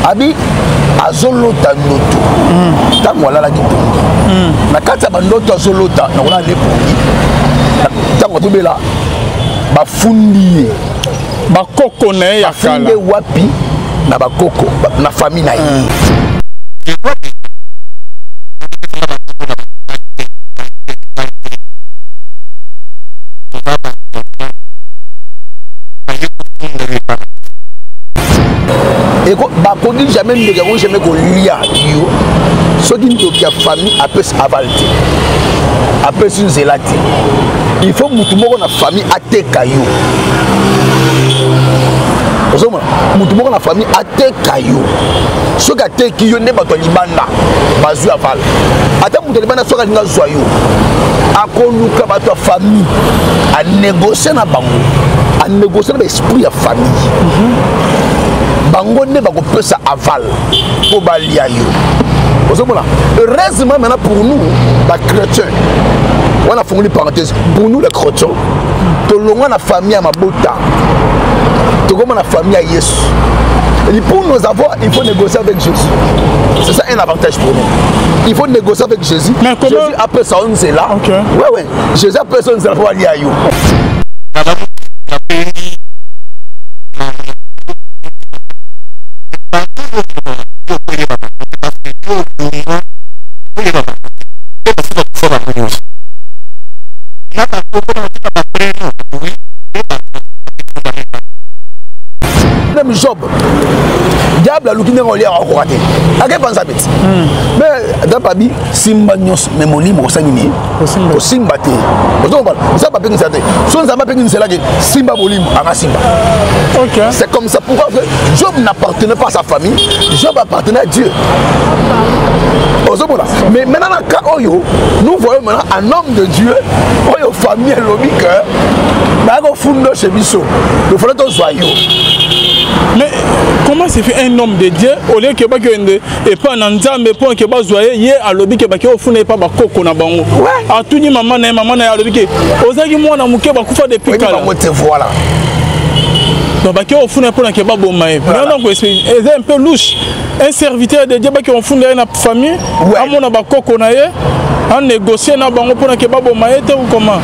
Abi azolota noto tango alala kipongi na kati ya bandoto azolota na kola ne pongi tango tobela bafundi ye bakoko na ye ya kala bafunde wapi na bakoko na famille na ye et bah qu'on dit jamais ne regarde jamais qu'on lia yo ce qui nous qui a famille après avalter après une zélate il faut que tout le monde na famille ateka yo osoma mutu moko na famille ateka yo soki ateki yo nde bato libanda bazwi aval ata mutu libanda soki alinga zwa yo akoluka bato ya famille anégocie na bango anégocie na baesprit ya famille bango nde bakopesa aval po balia yo osomona heureusement maintenant pour nous les chrétiens on a fondé parenthèse pour nous les chrétiens tolongwa na famille ya mabota tokoma na famille ya Yesu et pour nous avoir il faut négocier avec Jésus c'est ça un avantage pour nous il faut négocier avec Jésus. Mais comment Jésus appelle ça on là okay. Ouais Jésus appelle ça on là pour aller à yo même Job diable a l'outil n'est à croater à quel point ça bête mais dans papi simba nyos mais mon lit sanguiné au simba té ça pas peine ça té son ça pas peine c'est là que simba bolim à simba OK c'est comme ça pourquoi Job n'appartenait pas à sa famille Job appartenait à Dieu. Mais maintenant dans le cas Oyo nous voyons maintenant un homme de Dieu Oyo famille lobique dans fond chez Bisso le faut être joyeux. Mais comment se fait un homme de Dieu au lieu que et pas un nzambe pour que ba joyeux yé à lobi que ba ke ofune pas ba koko na bango a tout ni maman na lobi que ozaki mwana muke ba kufa depuis kala voilà donc ba ke ofune pour que ba bomae donc c'est un peu louche un serviteur de Dieu ba ke ofune na famille a mona ba koko na ye en négocier na bango pour que ba bomae te ou comment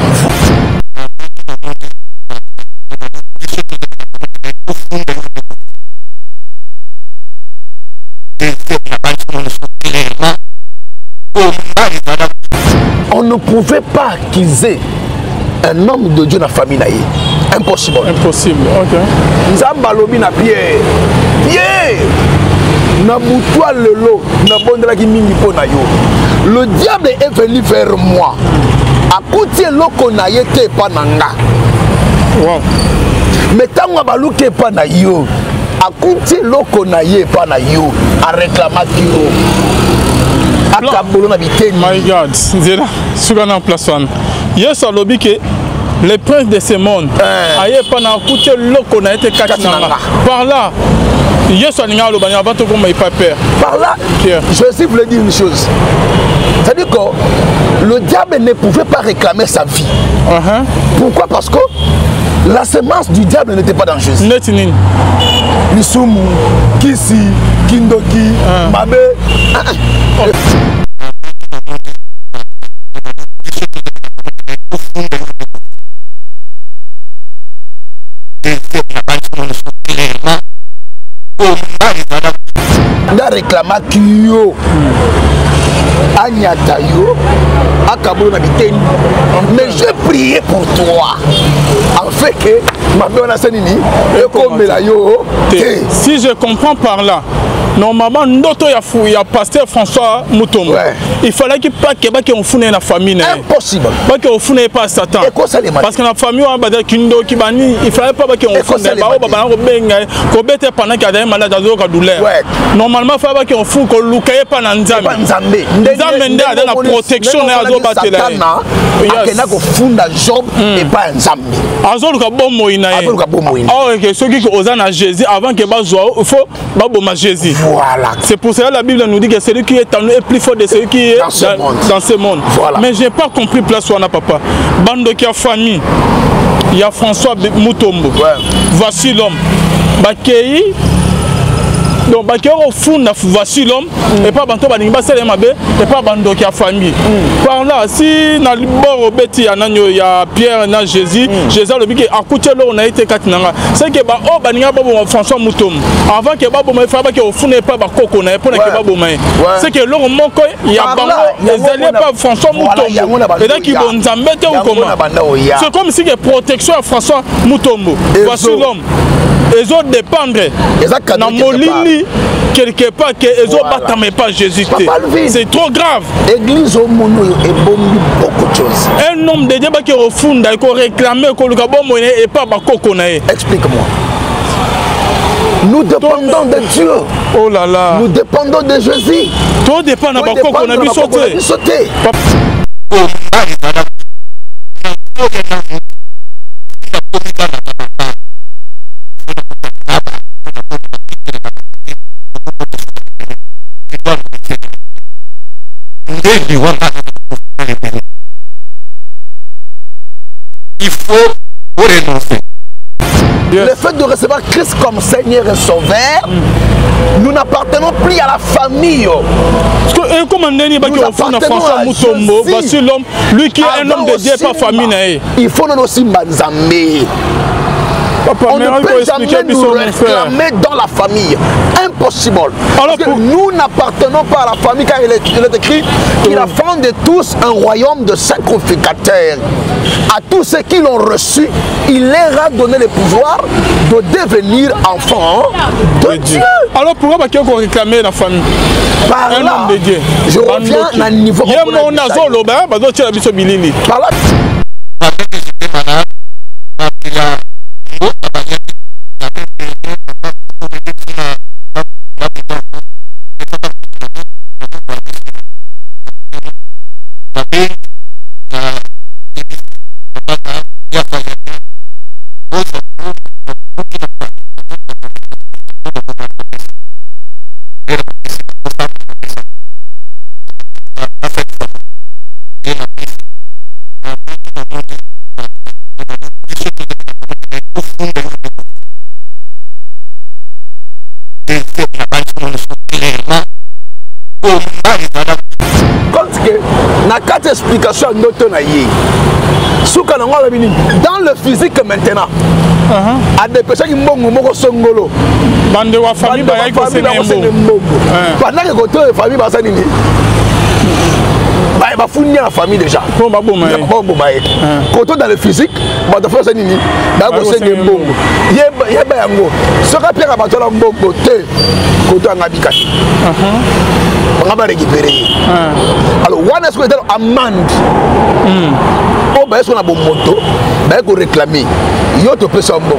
on ne pouvait pas accuser un homme de Dieu dans la famille. Impossible. Impossible, ok. Nzamba lobi na Pierre. Pierre na boutoua lelo na bondela ki mingi po na yo. Le diable est venu vers moi. Akuti loko na yete pa nanga. Wow. Mais tango baluke pa na yo. Akuti loko na ye pa na yo. A réclama kiro. My God, c'est là, sur un place one. Yes, à l'objet que les princes de ce monde, aïe, pendant écouter l'eau a été caché par là. Yes, à l'ingalo, avant tout comme il pas peur. Par là, je aussi voulais dire une chose. C'est-à-dire que le diable ne pouvait pas réclamer sa vie. Pourquoi? Parce que la semence du diable n'était pas dans Jésus. Lisumu, Kisi, Kindoki, Mabe. On a réclamé Kyo, Agnatayo, Akabo Nabiten. Mais je priais pour toi. En fait que ma bonne Sanini, si je comprends par là, normalement, il y a pasteur François Moutombo. Il fallait qu'il ne qu'il foune la famille. Impossible. Pas qu'il foune pas Satan. Parce que la famille a des kindo qui bani, il fallait pas qu'il foune pendant qu'il y a des malades à douleur. Normalement, il fallait qu'il foune que l'oukaye pas dans Nzambe. Nzambe a la protection de la Satan. Il y a un fond Job et pas Nzambe. Azol ka bon moïna. Ah OK, ceux qui osent à Jésus avant que il faut ba Jésus. Voilà. C'est pour cela que la Bible nous dit que celui qui est en nous est plus fort de celui qui est dans ce monde. Voilà. Mais je n'ai pas compris place où on a papa. Bande qui a famille. Il y a François Mutombo. Ouais. Voici l'homme. Bakei. Donc, au fond, voici l'homme. Et pas Banto Banimba, c'est et pas Bando qui a famille. Par là, si dans le bord il y a Pierre et Jésus, Jésus le dit à côté là on a été katinanga. C'est que oh Baninga François Moutom. Avant que Babo me fasse que au fond n'est pas Bakoko na pour que Babo me. C'est que l'on moko il y a Bango les alliés pas François Moutom. Et là qui vont embêter ou comment. C'est comme si que protection à François Moutombo. Voici l'homme. Ils ont dépendre. Dans Molini, quelque part, qu'ils ont battu pas Jésus. C'est trop grave. L'église au monde est beaucoup de choses. Un homme de Dieu qui est au fond, il faut réclamer que le Gabon et pas Bakoko. Explique-moi. Nous dépendons de Dieu. Oh là là. Nous dépendons de Jésus. Tout dépend de Bakoko. On a vu sauter. Il faut renoncer. Le fait de recevoir Christ comme Seigneur et Sauveur, nous n'appartenons plus à la famille. Comme un dernier qui au fond de François Moutombo, voici l'homme, lui qui est un homme de Dieu, pas famille. Il faut nous aussi Manzamé. On ne peut jamais nous réclamer dans la famille. Impossible. Parce que nous n'appartenons pas à la famille car il est écrit qu'il a fondé tous un royaume de sacrificateurs. À tous ceux qui l'ont reçu, il leur a donné le pouvoir de devenir enfants de Dieu. Alors pourquoi pas qu'on réclamer la famille? Par un là, homme de Dieu. Je reviens à un niveau. Il y a mon nazo loba, bazo tchela biso bilili. Par là. Explication dans le physique maintenant à des personnes qui m'ont songolo bande wa famille ba yako sengembo pendant que côté famille ba sanini ba founia la famille déjà bon ba boma côté dans le physique ba de faire sanini ba ko sengembo yeba yango so ka pia ba tola mbongo te côté ngabika on va récupérer. Alors, on est-ce que c'est amende? Oh, ben, est-ce qu'on a bon moto? Ben, qu'on réclame. Yo, tu peux s'en bon.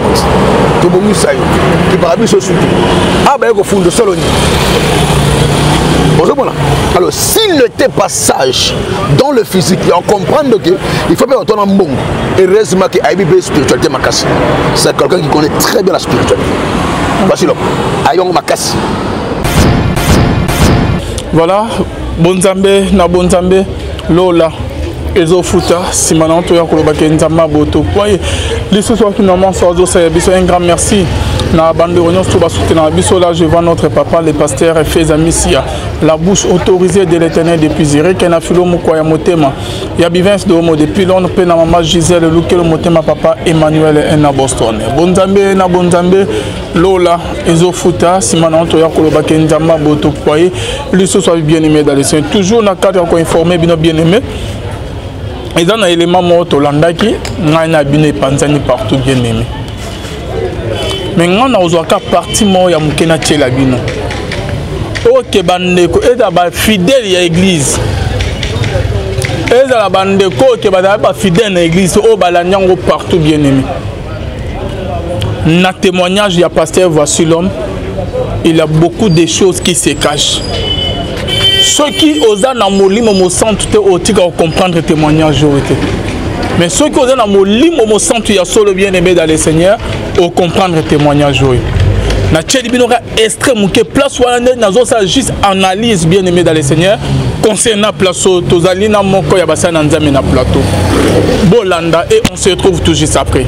Tu peux ça. Tu peux pas sur ah, ben, qu'on fout de Soloni. Alors, s'il n'était pas sage dans le physique, on comprend qu'il faut bien entendre un bon. Heureusement qu'il y a une spiritualité Makassi. C'est quelqu'un qui connaît très bien la spiritualité. Voici l'homme. Ayong Makassi. Voilà, Bonzambe, na Bonzambe, Lola, Ezo Futa, Simana, Toya Kolobake, Nzama, Boto. Les soirs qui nous ont un grand merci. Na bande de réunion, tout va soutenir la je vois notre papa, le pasteur Feza Missia, la bouche autorisée de l'éternel depuis Ziré, qui a filé Moukoya Motema. Il y a Bivens de Homo depuis Londres, Pena Maman Gisèle, Lukel Motema, papa Emmanuel et na Boston. Bonzambe, na Bonzambe, Lola, Ezo Futa, Simana, Toya Kolobake, Nzama, Boto. Les soirs bien aimés dans les soins. Toujours dans le cadre encore informé, bien aimé. Et dans l'élément moto landaki, n'a bien panzani partout bien aimé. Mais on a aussi parti moi ya mukena tchela bino. OK bandeko eza ba fidèle ya église. Eza la bandeko ke ba fidèle na église o balanyango partout bien aimé. Na témoignage ya pasteur Voici l'homme, il a beaucoup de choses qui se cachent. Ceux qui osent na molimo mo centre te otika comprendre le témoignage été. Mais ceux qui osent na molimo mo centre ya solo bien aimé dans le Seigneur au comprendre le témoignage. na tcheli bino ka extrême que place wana nazo ça juste analyse bien aimé dans le Seigneur concernant place tozali na moko ya basa na nzambe na plateau bolanda et on se retrouve tout juste après.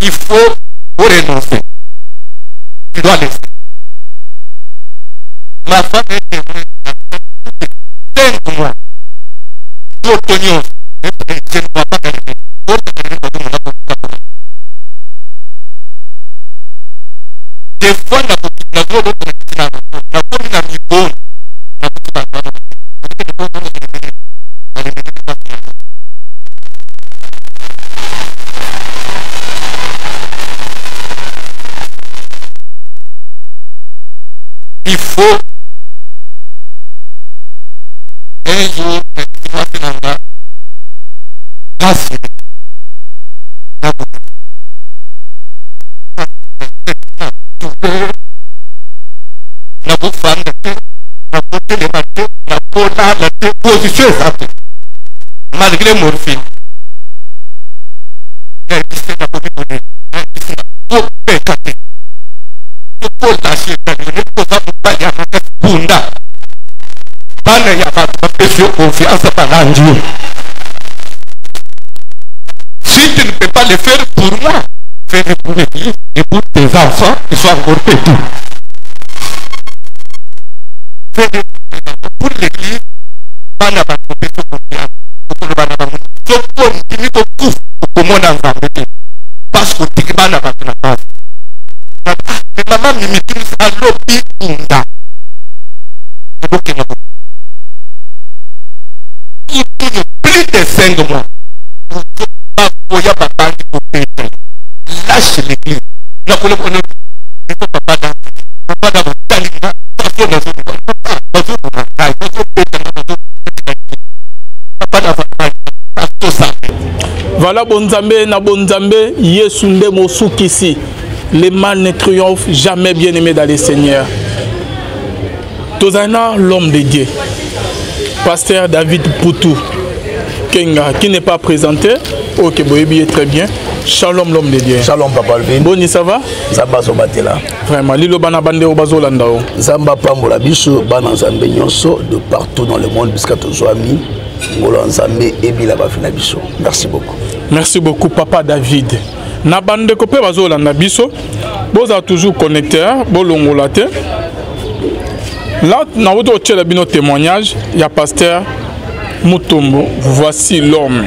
Il faut renoncer. Tu dois laisser. Ma femme est témoin. 5 mois. Pour tenir. Je ne vois pas gagner. Des fois, la il faut un jour position exacte malgré morphine si tu ne peux pas le faire pour moi, fais-le pour l'église et pour tes enfants qui sont encore petits. Fais-le pour l'église. Parce que tu vas pas maman me maîtrise à l'opinion. Plus de 5 mois. Lâche l'église. Voilà Bonzambe na Bonzambe Yesunde Mosukisi. Le mal ne triomphe jamais, bien aimé dans les seigneurs. Tozana, l'homme de Dieu, pasteur David Poutou Kenga, qui n'est pas présenté. Ok, bon, très bien. Shalom, l'homme de Dieu. Shalom, papa Alvin. Boni, ça va? Zamba Sobatela. Vraiment, Lilo Banabande au Bazolanda. Zamba Pambola Bicho, Banazambe Nyonso, de partout dans le monde, puisque tu sois ami. Merci beaucoup. Merci beaucoup, papa David. Na bande kopé Bazolanda Bicho, vous êtes toujours connecté, bolongolate. Là, dans votre témoignage, il y a pasteur Mutombo. Voici l'homme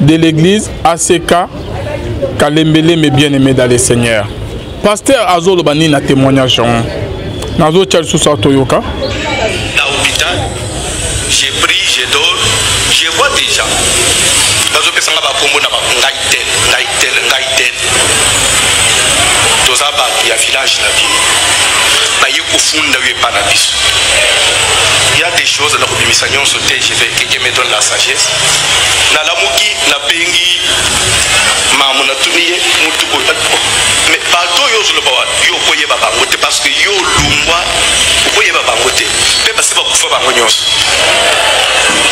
de l'église ACK Kalembele, mais bien aimé dans les seigneurs. Pasteur Azolo Bani na témoignage. Nazo Tchalsou Toyoka. Dans l'hôpital, j'ai pris, je dors, je vois déjà. Nazo Pesanga Bakombo na Ngaïtel. Tozaba, il y a village na vie. Baye Kufunda, il y a pas na biso. Il y a des choses na kobimisa nyonso te, je vais que me donne la sagesse. Na lamuki na bengi mamu na tuniye mutu ko mais bato yo zolo ba yo koyeba bango te parce que yo lungwa koyeba bango te pe parce que ba kufa bango nyonso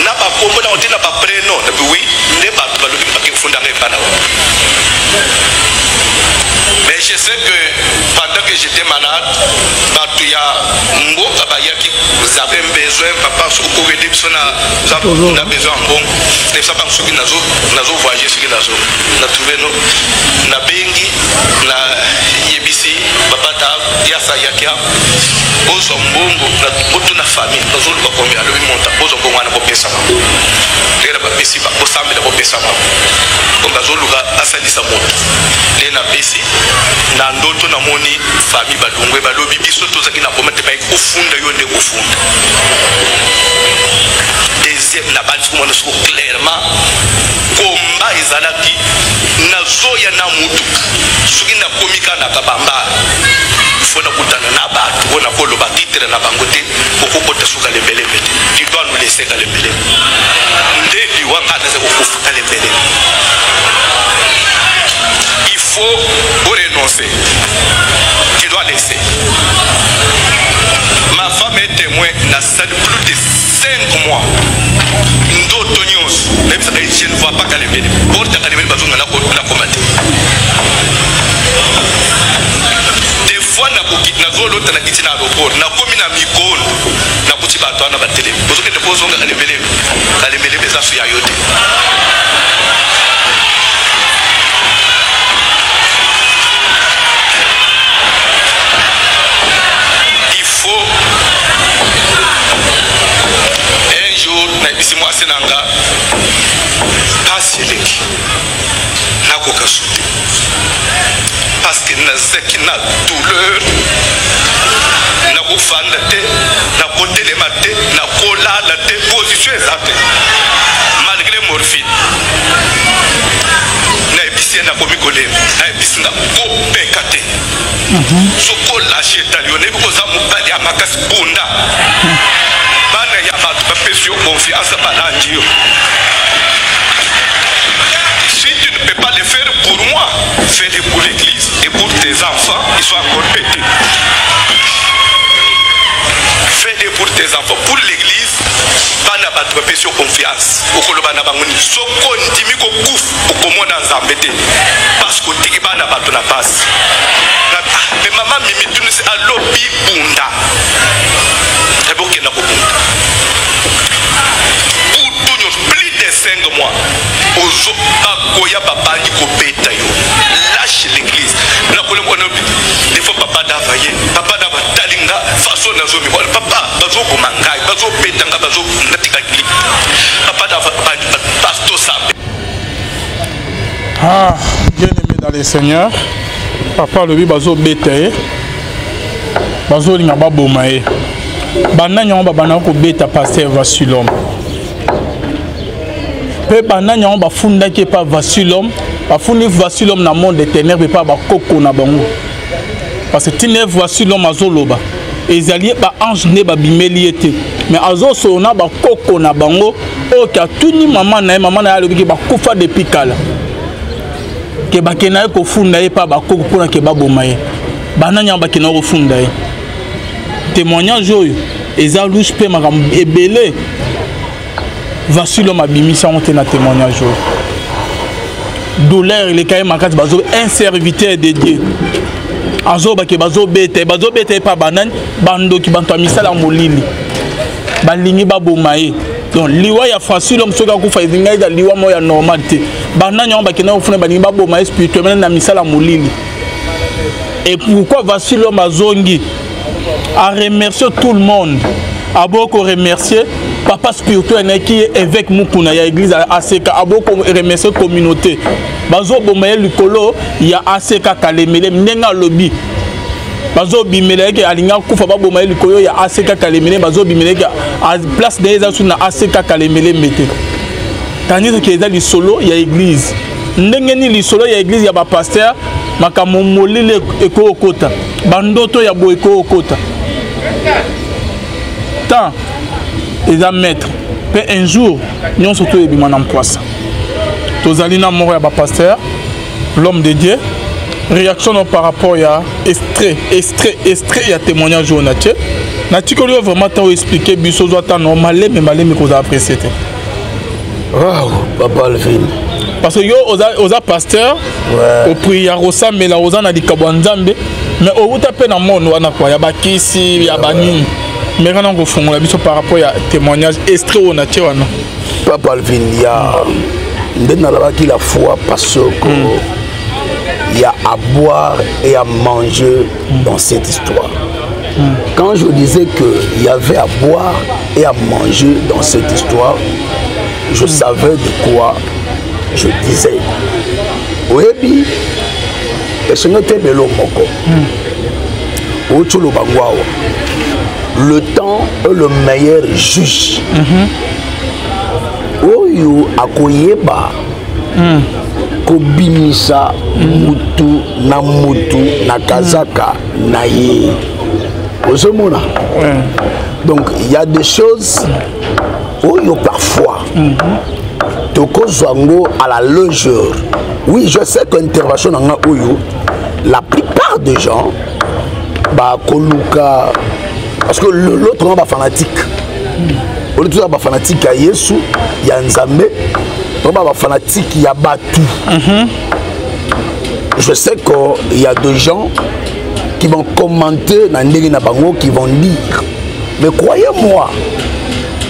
na ba kombo na otina ba preno na oui ne ba balobi ba ke funda ngepana. Mais je sais que pendant que j'étais malade, vous avez besoin, papa, si vous pouvez dire que vous avez besoin de bon. Ne sais pas si vous avez voyagé, si vous avez trouvé nous, na bengi, na yebisi, papa, yasa yakia, bozo mbongo, na boto na famille, na zolo bakomi, alo bimonta, bozo mbongo na bopesa ma. Lera bapesi ba, bosambe na bopesa ma. Comme bazolo ga asalisa moto. Lena besi. Na ndoto na moni famille balungwe balobi biso tozaki na komete ba kofunda yo nde kofunda. Deuxième na bali fumana so clairement komba ezalaki na zoya na mutu soki na komika na kabamba fona kutana na batu bona koloba titre na bango te kokokota suka lembele mbele tu dois nous laisser ka lembele nde liwanga na se kofuta lembele. Il faut renoncer. Tu dois laisser. Ma femme est témoin n'a ça de plus de 5 mois. Même je ne vois pas qu'elle est venue. Pour ta calmer, la commande. Des fois, na zolo na kiti na aéroport, na komi na mikon, na kuti bato na batele. Parce que depuis on a levé les affaires à yote. Un jour, na moi senanga, passe eleki, na koka soute. Parce que na zeki na douleur, na kofanda te, na kotelema te, na kolala te, position ezate. Malgré morphine. Na episi na komi kolema, na episi na kopeka te. Soko lâché talionné because amukali amakasi bunda. Bana ya batu bapesi yo confiance balangi yo. Si tu ne peux pas le faire pour moi, fais-le pour l'église et pour tes enfants, ils sont encore petits. Fais-le pour tes enfants, pour l'église. Bana batu bapesi yo confiance. Okolo bana bangoni soko ndimi ko kuf okomona nzambete. Parce que tiki bana batu na passe. Mais maman mimi tu ne sais à l'obi bunda. Et pour qu'il n'a pas bunda. Pour tout plus de 5 mois. Ozo akoya papa ni ko beta yo. Lâche l'église. Na ko le kono des fois papa davaye, papa dava talinga façon nazo mi papa bazo ko mangai, bazo betanga bazo natika clip. Papa dava pastor sambe. Ah, bien aimé dans les seigneurs. Papa le bazo bete bazo linga baboma e bananya on babana ko beta pasteur Vasulom pe bananya on bafunda ke pa Vasulom bafundi Vasulom na monde des ténèbres pa ba koko na bango parce que tine Vasulom azoloba ezali ba ange ne ba bimeli ete mais azo sona ba koko na bango o ka tuni mama na ya lobi ba kufa depuis kala ke bakena ko funda e pa bakoko pona ke baboma ye bananya bakena ko funda ye témoignage oyo eza louche pe makam ebele Vasulom abimisa on te na témoignage oyo douleur le kay makati bazo un serviteur de Dieu azo bake bazo bete pa banani bando ki banto misala molili balingi baboma ye. Donc liwa ya Vasulom soka kufa izinga ida liwa moya normal te bananya on bakena ofuna balingi baboma spirituellement na misala molili. Et pourquoi Vasulom azongi a remercier tout le monde, a beaucoup remercier papa spirituel qui est évêque Mukuna ya église ACK, a beaucoup remercier communauté bazo bomaye likolo ya ACK Kalemele ndenga lobby bazo bimele ke alinga kufa ba bomaye likolo ya ACK Kalemele bazo bimele ke à place des asu na ACK Kalemele mete tandis que eza lisolo ya église ndenge ni lisolo ya église ya ba pasteur makambo molile eko okota bandoto ya bo eko okota tant eza maître pe un jour nyonso to ebima na mpoisa tozali na moko ya bapasteur l'homme de Dieu réaction par rapport à extrait ya témoignage au natie na tikoli vraiment ta expliquer biso zo ta normal mais malé ko za apprécier te wow papa Alvin parce que yo oza pasteur au prière osa mais la oza na likabo nzambe mais au tape na monde wana kwa ya bakisi ya banini mais quand on fongola biso par rapport à témoignage extrait au natie wana papa Alvin ya ndena la qui la foi parce que il y a à boire et à manger dans cette histoire. Quand je disais qu'il y avait à boire et à manger dans cette histoire, je savais de quoi je disais. Oui, le temps est le meilleur juge. Oyo akoyeba kobimisa mutu na kazaka na ye. Ozomona. Donc il y a des choses oyo parfois toko zwango à la légère. Oui, je sais qu'intervention nanga oyo la plupart des gens ba koluka parce que l'autre on va fanatique. On est tous fanatique à Yesu, il y a Nzambe, on va fanatique il y a Batu. Je sais qu'il y a des gens qui vont commenter dans les Nabango, qui vont dire, mais croyez-moi,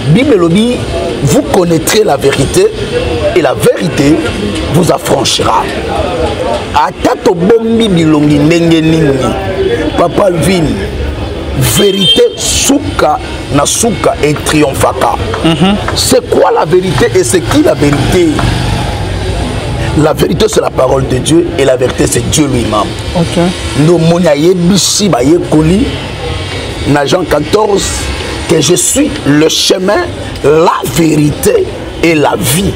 Bible lobby, vous connaîtrez la vérité et la vérité vous affranchira. Atato bombi bilongi nengeni, Papa Alvin. Vérité souka na souka et triomphaka. C'est quoi la vérité et c'est qui la vérité? La vérité c'est la parole de Dieu et la vérité c'est Dieu lui-même. Nous monaye bisi ba yekoli na Jean 14 que je suis le chemin, la vérité et la vie.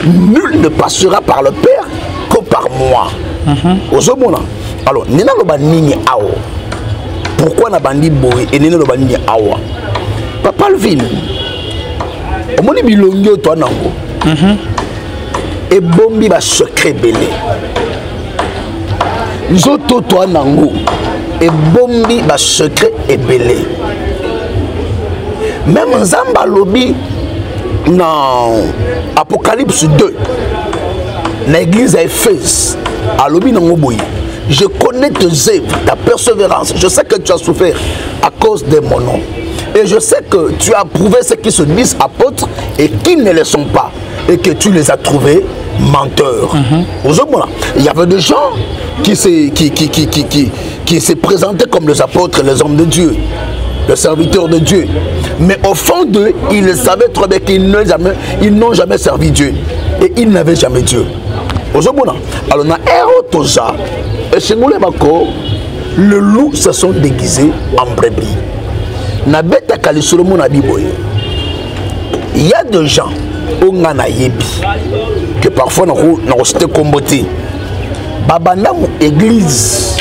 Nul ne passera par le Père que par moi. Ozomona. Alors, nina lo ba nini ao. Pourquoi na bandi boy et nene lo bandi awa? Papa Alvin. Omoni bilongo to nango. Et bombi ba secret belé. Nzoto to nango. Et bombi ba secret et belé. Même Nzamba lobi dans Apocalypse 2. L'église à Éphèse a lobi nango boy. Je connais tes œuvres, ta persévérance. Je sais que tu as souffert à cause de mon nom. Et je sais que tu as prouvé ceux qui se disent apôtres et qui ne le sont pas. Et que tu les as trouvés menteurs. Il y avait des gens qui se présentaient comme les apôtres, les hommes de Dieu, les serviteurs de Dieu. Mais au fond d'eux, ils savaient très bien qu'ils n'ont jamais servi Dieu. Et ils n'avaient jamais Dieu. Alors, on a Toja et chez nous, le loup se sont déguisés en brebis. Il y a des gens que parfois nous avons combattu. Babana église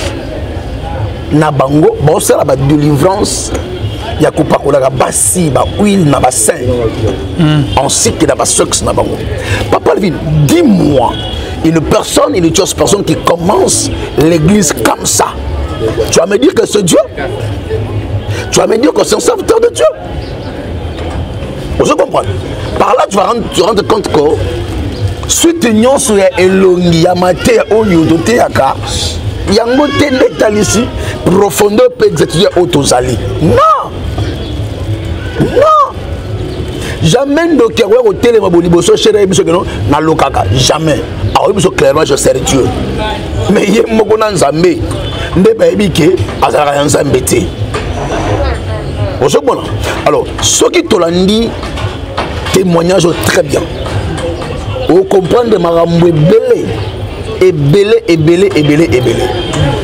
na bango bon c'est la délivrance ya kupakola basi ba huile na bassin ainsi que na basex na bango. Papa Alvin, dis-moi une personne, une chose personne qui commence l'église comme ça. Tu vas me dire que c'est Dieu? Tu vas me dire que c'est un serviteur de Dieu? Vous comprenez? Par là, tu vas rendre compte que si tu n'as pas elongi yamate oyo doté yaka yango te netal ici profondeur peut exécuter autozali. Non, non. Jamais de kéroué au télé ma boliboso chéri biso que non na lokaka jamais. Alors biso clairement je sers Dieu. Mais yé mokona nzambe nde ba ebike azara nzambe te. Bon. Alors ceux qui tolandi témoignage très bien. Vous comprenez marambo belé.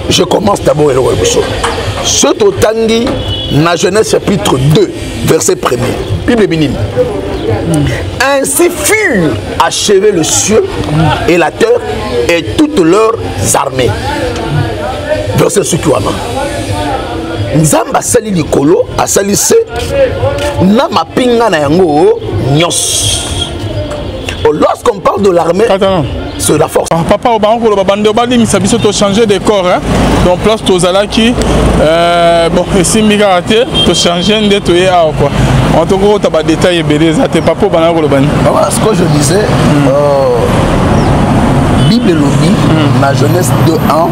Je commence d'abord le Bible. Ce Totangi, na Genèse chapitre 2, verset 1er. Bible bénine. Ainsi furent achevés le ciel et la terre et toutes leurs armées. Verset 1. Nzamba sali likolo asalise na mapinga na yango nyos. Lorsqu'on parle de l'armée, c'est la force. Papa, on va changer de corps. Hein? Donc, place Tozalaki, bon, ici, Migarate, tu changer de tout. En tout cas, tu as des détails et des papa, ce que je disais, Bible lobby, la Genèse 2:1,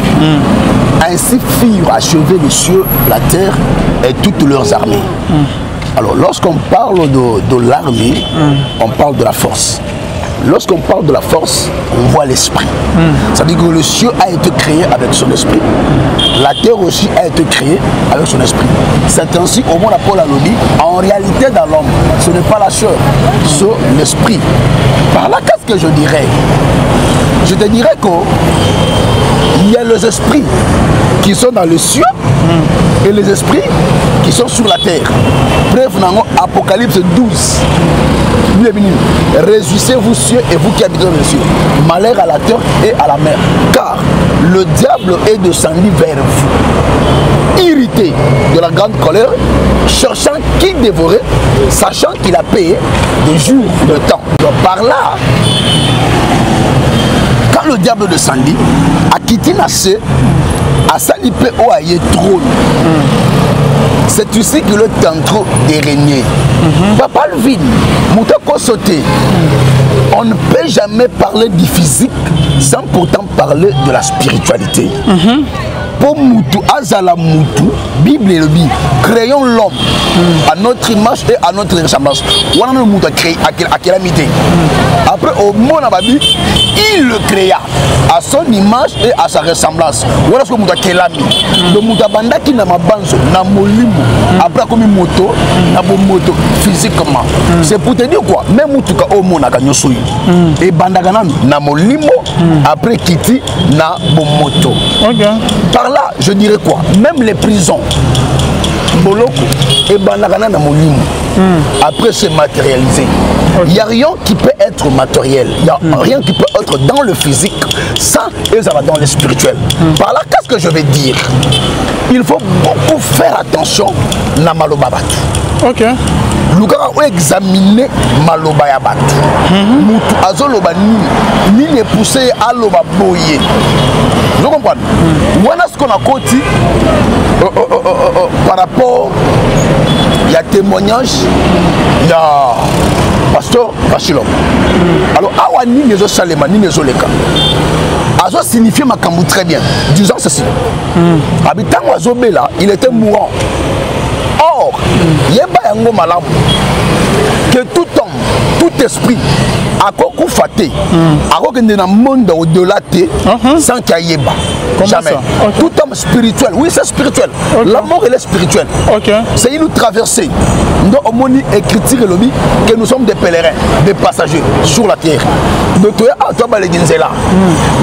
ainsi firent achever les cieux, la terre et toutes leurs armées. Alors, lorsqu'on parle de l'armée, on parle de la force. Lorsqu'on parle de la force, on voit l'esprit. Ça veut dire que le ciel a été créé avec son esprit. La terre aussi a été créée avec son esprit. C'est ainsi, au monde Paul a dit, en réalité dans l'homme, ce n'est pas la chair, c'est l'esprit. Par là, qu'est-ce que je dirais? Je te dirais qu'il y a les esprits qui sont dans le ciel et les esprits qui sont sur la terre. Bref, dans Apocalypse 12. Réjouissez-vous cieux et vous qui habitez dans le ciel. Malheur à la terre et à la mer. Car le diable est descendu vers vous, irrité de la grande colère, cherchant qui dévorer, sachant qu'il a payé des jours de temps. Donc par là, quand le diable descendit, a quitté Nassé, a salipé au aïe trône. C'est ici que le tantôt est régné. Papa le vide, moutako sauté. On ne peut jamais parler du physique sans pourtant parler de la spiritualité. Pour Moutou, Azala Moutou, Bible et le Bible, créons l'homme à notre image et à notre ressemblance. On a Moutou créé à quelle amitié. Après, au monde il le créa à son image et à sa ressemblance. Voilà ce que Moutou créé l'ami. Le Moutou Banda qui n'a pas banzo, n'a molimo. Après, comme moto, n'a pas moto physiquement. C'est pour te dire quoi? Même Moutou au monde a gagné soui. Et Bandagana n'a molimo. Après, Kiti n'a pas moto. Par là, je dirais quoi? Même les prisons, Boloko et Banagana na Molimo, après c'est matérialisé. Il n'y a rien qui peut être matériel. Il n'y a rien qui peut être dans le physique sans et ça va dans le spirituel. Par là, qu'est-ce que je vais dire? Il faut beaucoup faire attention na Malobabatu. Ok. Lukaka ou examiner maloba ya batu. Mutu azoloba ni ne pousser à loba boye. Vous comprenez? Voilà ce qu'on a côté par rapport il y a témoignage, il y a pasteur Bachilom. Alors awa ni les salema ni les oleka. Azo signifie makambu très bien. Disons ceci. Habitant Azobela, il était mourant. Or, yeba yango malamu que tout homme, tout esprit a beaucoup faté, a beaucoup dans le monde au-delà sans qu'il y ait yeba. Jamais. Tout homme spirituel, oui c'est spirituel. L'amour il est spirituel. C'est une traversée. Nous avons écrit que nous sommes des pèlerins, des passagers sur la terre.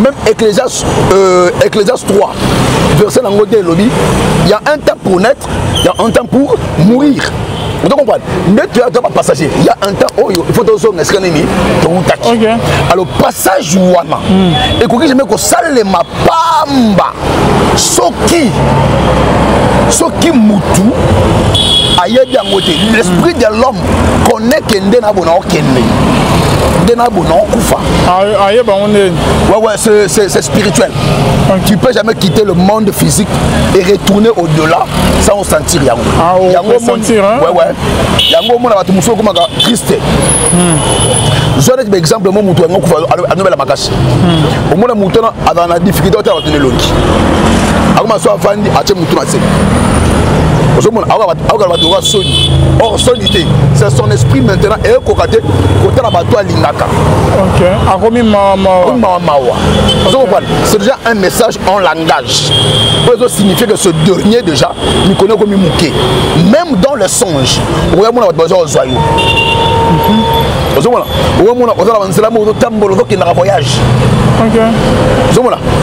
Même Ecclésiaste 3, verset dans le lobby, il y a un temps pour naître, il y a un temps pour mourir. Vous comprenez? Mais tu as pas passager. Il y a un temps où il faut que tu sois alors passage wana. Et quand je me dis que ça le mapamba, soki mutu, aïe bien côté. L'esprit de l'homme connaît que ndena bona okende. Ndena bona okufa. Aïe ben on est. Ouais c'est spirituel. Tu peux jamais quitter le monde physique et retourner au-delà sans sentir yango. Yango sentir hein. Ouais. Yango mona batu muso comme triste. Je donne un exemple mon mutu yango kufa anobela makasi. Au mona mutu na adana difficulté à retenir l'autre. Akoma so afandi ache mutu na se. Or, solité, c'est son esprit maintenant et côté la bateau à l'Indaka. C'est déjà un message en langage. Ça signifie que ce dernier déjà, nous connaît comme Mouké. Même dans le songe, on a besoin de joyeux.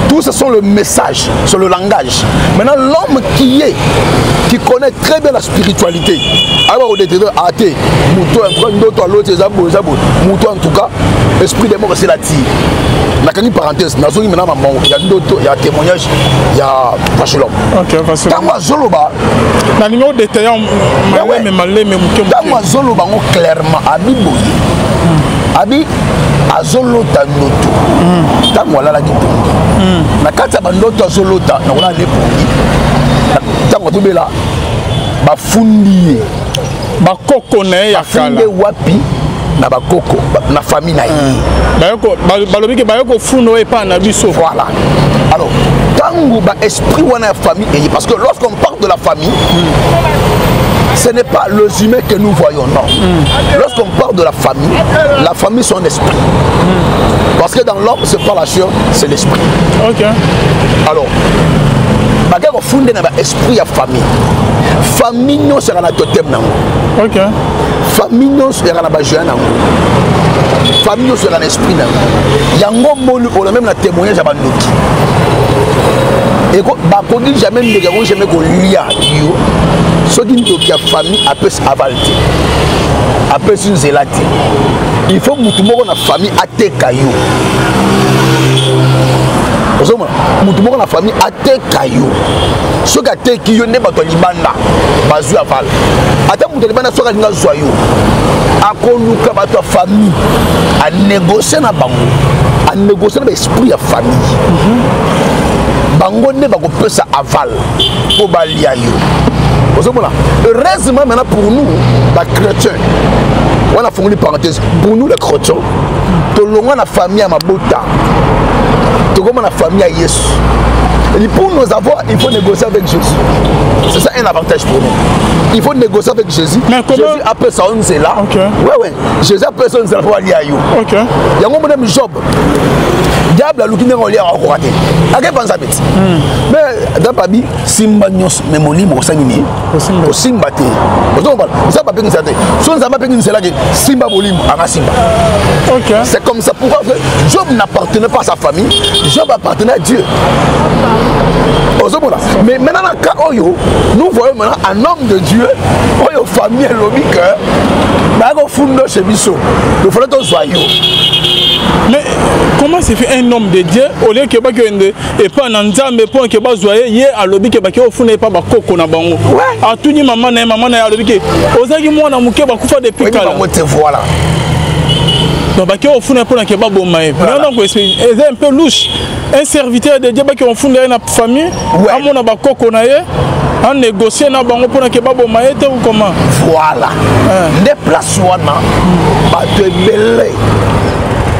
Tout ce sont le message, c'est le langage. Maintenant, l'homme qui connaît très bien la spiritualité, alors au détruire athée muto en train d'autres l'autre zabo muto en tout cas esprit de mort c'est la tire na kani parenthèse na zoni maintenant maman il y a d'autres il y a témoignage il y a Vachelom OK facile dans ma zoloba na numéro détaillant malé mais dans ma zoloba clairement abibo abi azolota noto tango alala kitongi na kati ya bandoto azolota na kola lepongi tango tobela bafundi ye bakoko na ye ya kala wapi na bakoko na famille na ye balobi ke bayoko funda oyo epa na biso voilà alors tango ba esprit wana ya famille eye parce que lorsqu'on parle de la famille ce n'est pas le humain que nous voyons, non. Lorsqu'on parle de la famille c'est un esprit. Parce que dans l'homme, c'est pas la chair, c'est l'esprit. Ok. Alors, bagarre au fond de l'esprit à famille. Famille, non, c'est un totem. Ok. Famille, non, c'est un bajoua. Famille, c'est un esprit. Yango molu, on a même la témoignage à Bandoki. Et quand on dit jamais qu'on lit à Dio, ce qui a famille après avalter, après une zélate. Il faut que tout le monde a famille à tes cailloux. Tout le monde a famille à tes cailloux. Ce qui a tes cailloux n'est pas ton libanda, bazou aval. Attends, mon libanda soit un joyau. À konuka ba ta famille, à négocier na bango, à négocier l'esprit à famille. Bango ne va pas ça aval pour balia yo. Heureusement maintenant pour nous, les chrétiens, on a fait une parenthèse, pour nous les chrétiens, tout le monde a la famille à Mabota, tout le monde a la famille à Yesu. Et pour nous avoir, il faut négocier avec Jésus. C'est ça un avantage pour nous. Il faut négocier avec Jésus. Mais comment... Jésus appelle ça on est là. Okay. Ouais. Jésus appelle ça on est là pour aller à yo. Ok. Il y a un moment de Job. Diable a l'outil de à croater. À quel point ça bête? Mais dans Babi, Simba Nyos, Memoli, Mosanini, au Simba Té. Ça va pas penser à ça. Si on n'a pas pensé là, Simba Bolim, à Simba. Ok. C'est comme ça. Pourquoi Job n'appartenait pas à sa famille, Job appartenait à Dieu. Mais maintenant, dans le cas où nous voyons maintenant un homme de Dieu, où il famille et l'homme que il faut chez Bissot. Il faut être joyeux. Mais comment se fait un homme de Dieu au lieu que et pas un mais pour que bas joyeux hier à l'objet que au fond n'est pas bakoko na bango. A tout ni maman na à l'objet. Ozaki moi na muke bakufa depuis kala. Voilà. Donc baki au fond n'est pas que ba bomae. Non donc c'est un peu louche. Un serviteur de Dieu baki au fond de na famille. A mon bakoko na ye. En négocier na bango pour que ba bomae te ou comment. Voilà. Déplace-toi na. Ba te belé.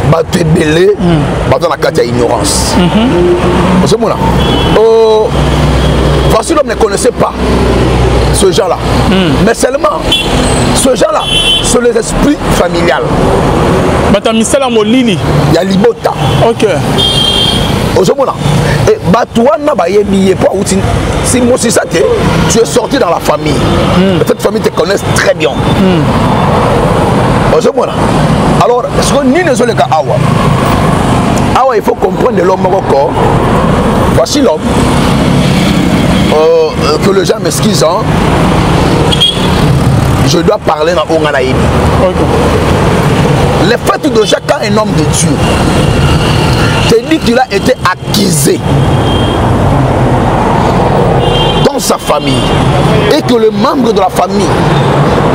Bateau belé, bateau la carte à ignorance. C'est bon là. Voici l'homme ne connaissait pas ce genre-là. Mais seulement, ce genre-là, c'est les esprits familiales. Batamisala molili. Il y a Libota. Ok. Et Batouana Bayebi, si moi c'est ça, tu es sorti dans la famille. Cette famille te connaît très bien. Alors, est-ce que ni les autres Awa, il faut comprendre l'homme au corps. Voici l'homme que les gens m'excusent. Je dois parler dans Onganaïbi. Le fait de chacun un homme de Dieu te dit qu'il a été accusé dans sa famille et que le membre de la famille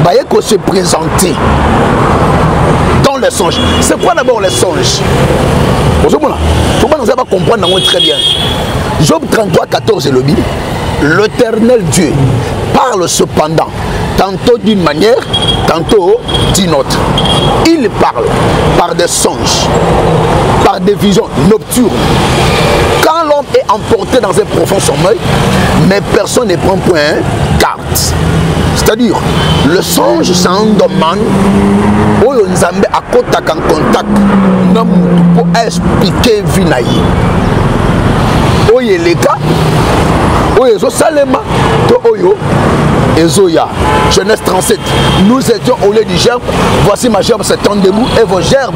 va se présenter dans les songes. C'est quoi d'abord les songes? Il faut pas comprendre très bien. Job 33, 14 est le Bible. L'Éternel Dieu parle cependant, tantôt d'une manière, tantôt d'une autre. Il parle par des songes, par des visions nocturnes. Quand l'homme est emporté dans un profond sommeil, mais personne ne prend point garde. C'est-à-dire, le songe, c'est un domaine où nous avons en contact pour expliquer Vinaï. Où il y a les cas, où il y a Salema, Oyo, et Zoya. Genèse 37. Nous étions au lieu du gerbe. Voici ma gerbe s'étend debout et vos gerbes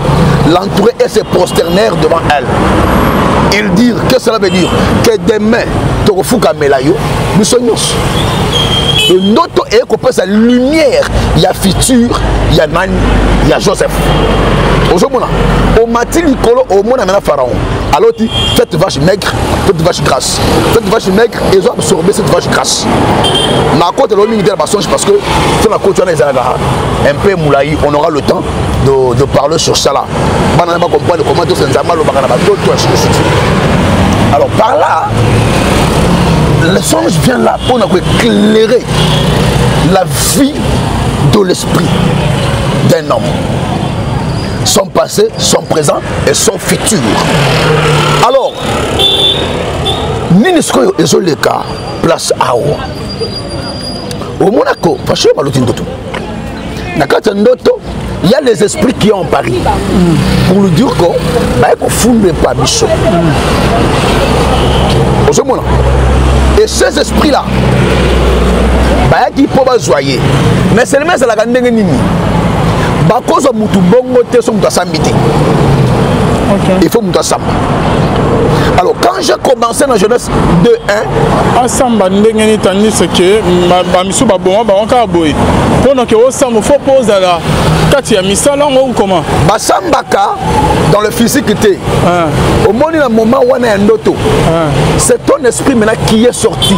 l'entouraient et se prosternèrent devant elle. Ils dirent, que cela veut dire? Que demain, tu refous Kamelayo, nous sommes. le ndoto et qu'on sa lumière, il y a futur, il y a Nani, il y a Joseph. Au matin, au monde a Pharaon. Alors, cette vache maigre, cette vache grasse. Cette vache maigre, ils ont absorbé cette vache grasse. Ma côte de l'homme parce que sur la côte, un peu moulaï, on aura le temps de parler sur ça là. Alors, par là, le songe vient là pour nous éclairer la vie de l'esprit d'un homme. Son passé, son présent et son futur. Alors, Ninisco et le cas, place à Awa. Au Monaco, il y a les esprits qui ont en Paris pour lui dire qu'on ne fonde pas Bichot. Et ces esprits-là, ils peuvent joyer. Mais seulement c'est la grande nini. Bakozo mutu bongo te so mutu sambité. Il faut mutu samba. Alors quand j'ai commencé dans jeunesse de 1 asamba ndengeni tandi ce que ba misu ba bon ba onka boy. Pendant que osamba faut poser là. Kati ya misala ngo comment? Ba sambaka dans le physique était. Au moment où on est un auto. C'est ton esprit maintenant qui est sorti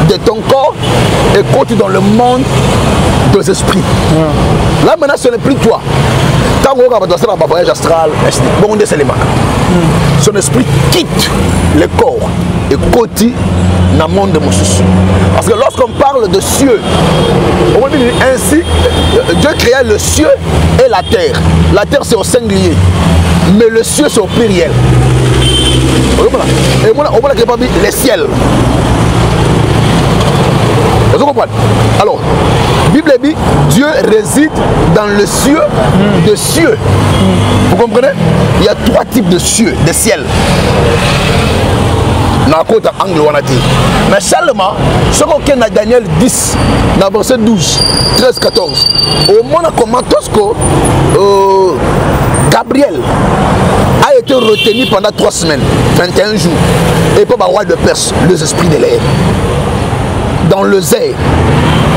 de ton corps et continue dans le monde des esprits. Là maintenant ce n'est plus toi. Quand on va dans un voyage astral, bon, on est son esprit quitte le corps et continue dans le monde de Moussous. Parce que lorsqu'on parle de cieux, on dit ainsi, Dieu créa le cieux et la terre. La terre c'est au singulier, mais le cieux c'est au pluriel. Et on a les ciels. Vous comprenez? Alors, la Bible dit Dieu réside dans le cieux de cieux. Vous comprenez? Il y a 3 types de cieux, de ciel. Dans le côté angle, mais seulement, ce qu'on a dans Daniel 10, dans verset 12, 13, 14, au moment comment Gabriel a été retenu pendant 3 semaines, 21 jours, et pour le roi de Perse, les esprits de l'air. Dans le zé,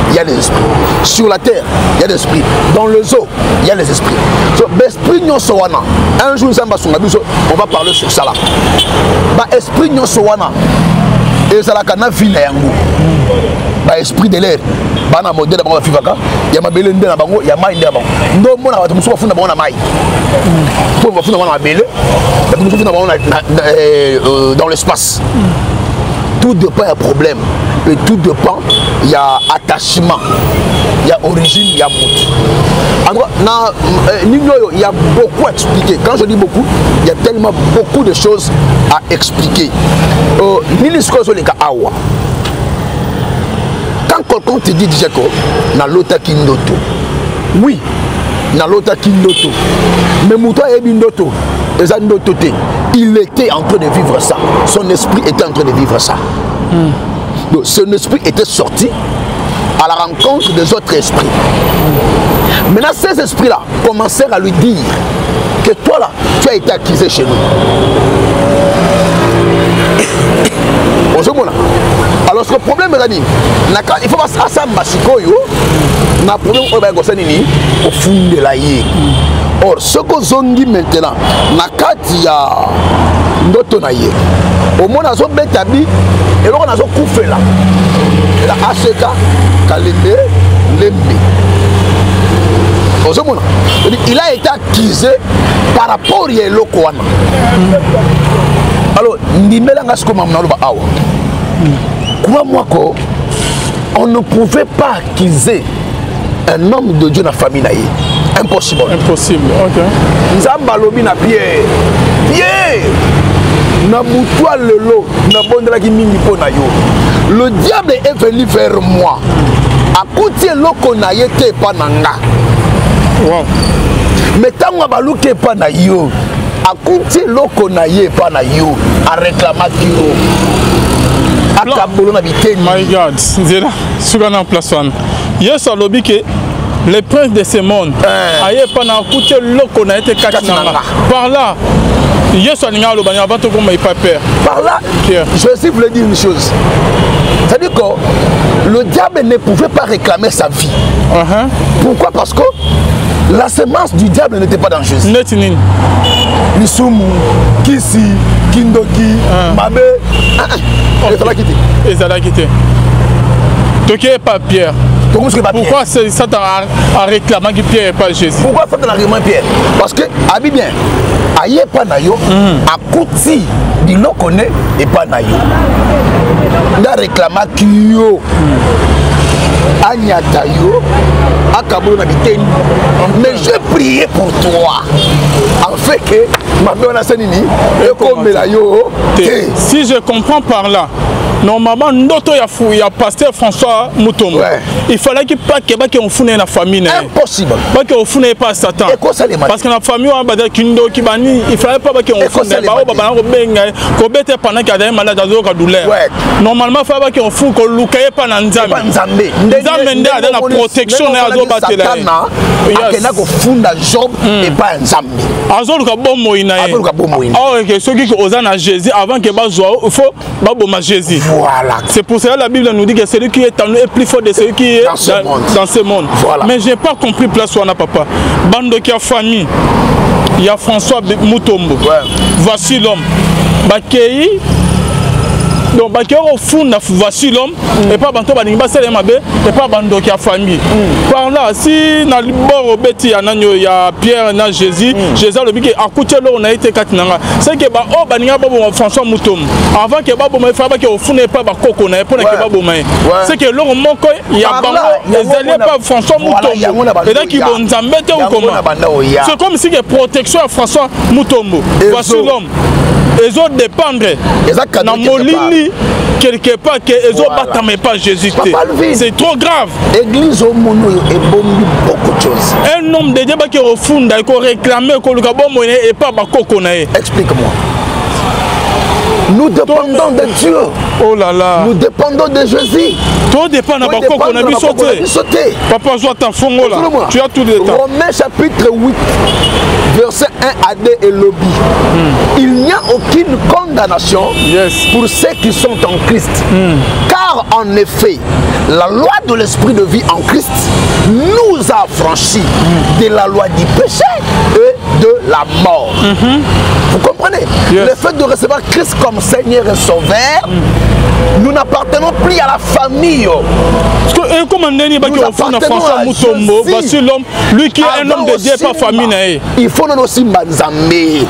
il y a des esprits. Sur la terre, il y a des esprits. Dans le zoo, il y a des esprits. Un jour, on va parler sur ça là. Esprit nyon sowana. Et ça la kana vina yango. Esprit de l'air. Bana modèle ba fivaka. Ya mabele ndé na bango, ya mai ndé na bango. Ndo mona watu musuba funda bango na mai. Pour va funda bango na mabele. Ba musuba funda bango dans l'espace. Tout dépend, il y a problème. Et tout dépend, il y a attachement, il y a origine, il y a mout. Il y a beaucoup à expliquer. Quand je dis beaucoup, il y a tellement beaucoup de choses à expliquer. Quand quelqu'un te dit déjà que dans l'autre kindoto, oui, dans l'autre kindoto, mais mouton est bindoto. Il était en train de vivre ça. Son esprit était en train de vivre ça. Donc son esprit était sorti à la rencontre des autres esprits. Maintenant ces esprits-là commencèrent à lui dire que toi là, tu as été accusé chez nous. Alors ce problème est il faut passer à ça masikoyo. Na problème au fond de la yé. Or ce que zongi maintenant na kati ya ndoto na ye. Au moins azo betabi et là on azo koufe là. La ACK Kalembe Lembe. Il a été accusé par rapport à l'Okwana. Alors, crois-moi qu'on ne pouvait pas accuser un homme de Dieu dans la famille. Impossible. Impossible, ok. Nzambalobi na Pierre. Pierre! Na moutoua lelo, na bondela ki mingi po na yo. Le diable est venu vers moi. Akuti loko na yete pa nanga. Wow. Mais tant que baluke pa na yo, akuti loko na ye pa na yo, a réclamaki yo. Akabolo na biteni. My God, Nzela, souvent en place one. Yes, à l'objet que les princes de ce monde, aye pa na akuti loko na yete kachinanga. Par là, yes, à l'ingalo banya avant tout comme il pas peur. Par là, je voulais dire une chose. C'est-à-dire que le diable ne pouvait pas réclamer sa vie. Pourquoi? Parce que la semence du diable n'était pas dans Jésus. Lisumu, Kisi, Kindoki, Mabe. Et ça l'a quitté. Donc il n'y a pas Pierre. Pourquoi Satan a réclamé que Pierre n'est pas Jésus? Pourquoi Satan a réclamé Pierre? Parce que, Abi bien, aïe pas nayo, à Kouti, il le connaît et pas nayo. Il a réclamé Kyo, Agnatayo, Akabou Nabiteni. Mais je priais pour toi, en fait que ma mère a sonné, et comme Melayo. Si je comprends par là, normalement, notre pasteur François Mutombo, il fallait qu'il ne qu'il foune la famille. Impossible. Pas qu'il foune pas Satan. Parce que la famille a des kindo qui bani, il fallait pas qu'il foune pendant qu'il y a des malades à douleur. Normalement, il fallait qu'il foune que l'oukaye pas dans Nzambe. Nzambe a la protection à zo batela. Il y a que foune Job et pas Nzambe. Azol ka bon moïna. Ah ok, ceux qui osent à Jésus avant que bazoa, il faut baboma Jésus. Voilà. C'est pour cela que la Bible nous dit que celui qui est en nous est plus fort de celui qui est dans ce monde. Voilà. Mais je n'ai pas compris place où on a papa. Bando qui a famille, il y a François Mutombo. Voici l'homme. Bakei. Donc, au fond, voici l'homme. Et pas Banto Banimba, c'est et pas Bando qui a famille. Par là, si dans le bord il y a Pierre et Jésus, Jésus le dit à côté là on a été katinanga. C'est que oh Banimba François Moutom. Avant que Babo me fasse que au fond n'est pas Bakoko na pour que Babo me. C'est que l'on manque il y a Bango les alliés pas François Moutom. Et là qui vont embêter ou comment. C'est comme si que protection à François Moutombo. Voici l'homme. Ils ont dépendre. Dans Molini, quelque part, qu'ils ont battu pas Jésus. C'est trop grave. L'église au monde est beaucoup de choses. Un homme de Dieu qui est au fond, qui est réclamé, qui est pas Bakokonae. Explique-moi. Nous dépendons de Dieu. Oh là là. Nous dépendons de Jésus. Tout dépend de Bakoko, on a sauté. Papa, joue ta fongo là. Tu as tout le temps. Romains chapitre 8, verset 1 à 2 et lobby. Il n'y a aucune condamnation pour ceux qui sont en Christ. Car en effet, la loi de l'esprit de vie en Christ nous a affranchis de la loi du péché et de la mort. Vous comprenez? Le fait de recevoir Christ comme Seigneur et Sauveur, nous n'appartenons plus à la famille. Comment nous appartenons à Mutombo, voici l'homme, lui qui est un homme de Dieu, pas famille. Il faut nous aussi Manzamé.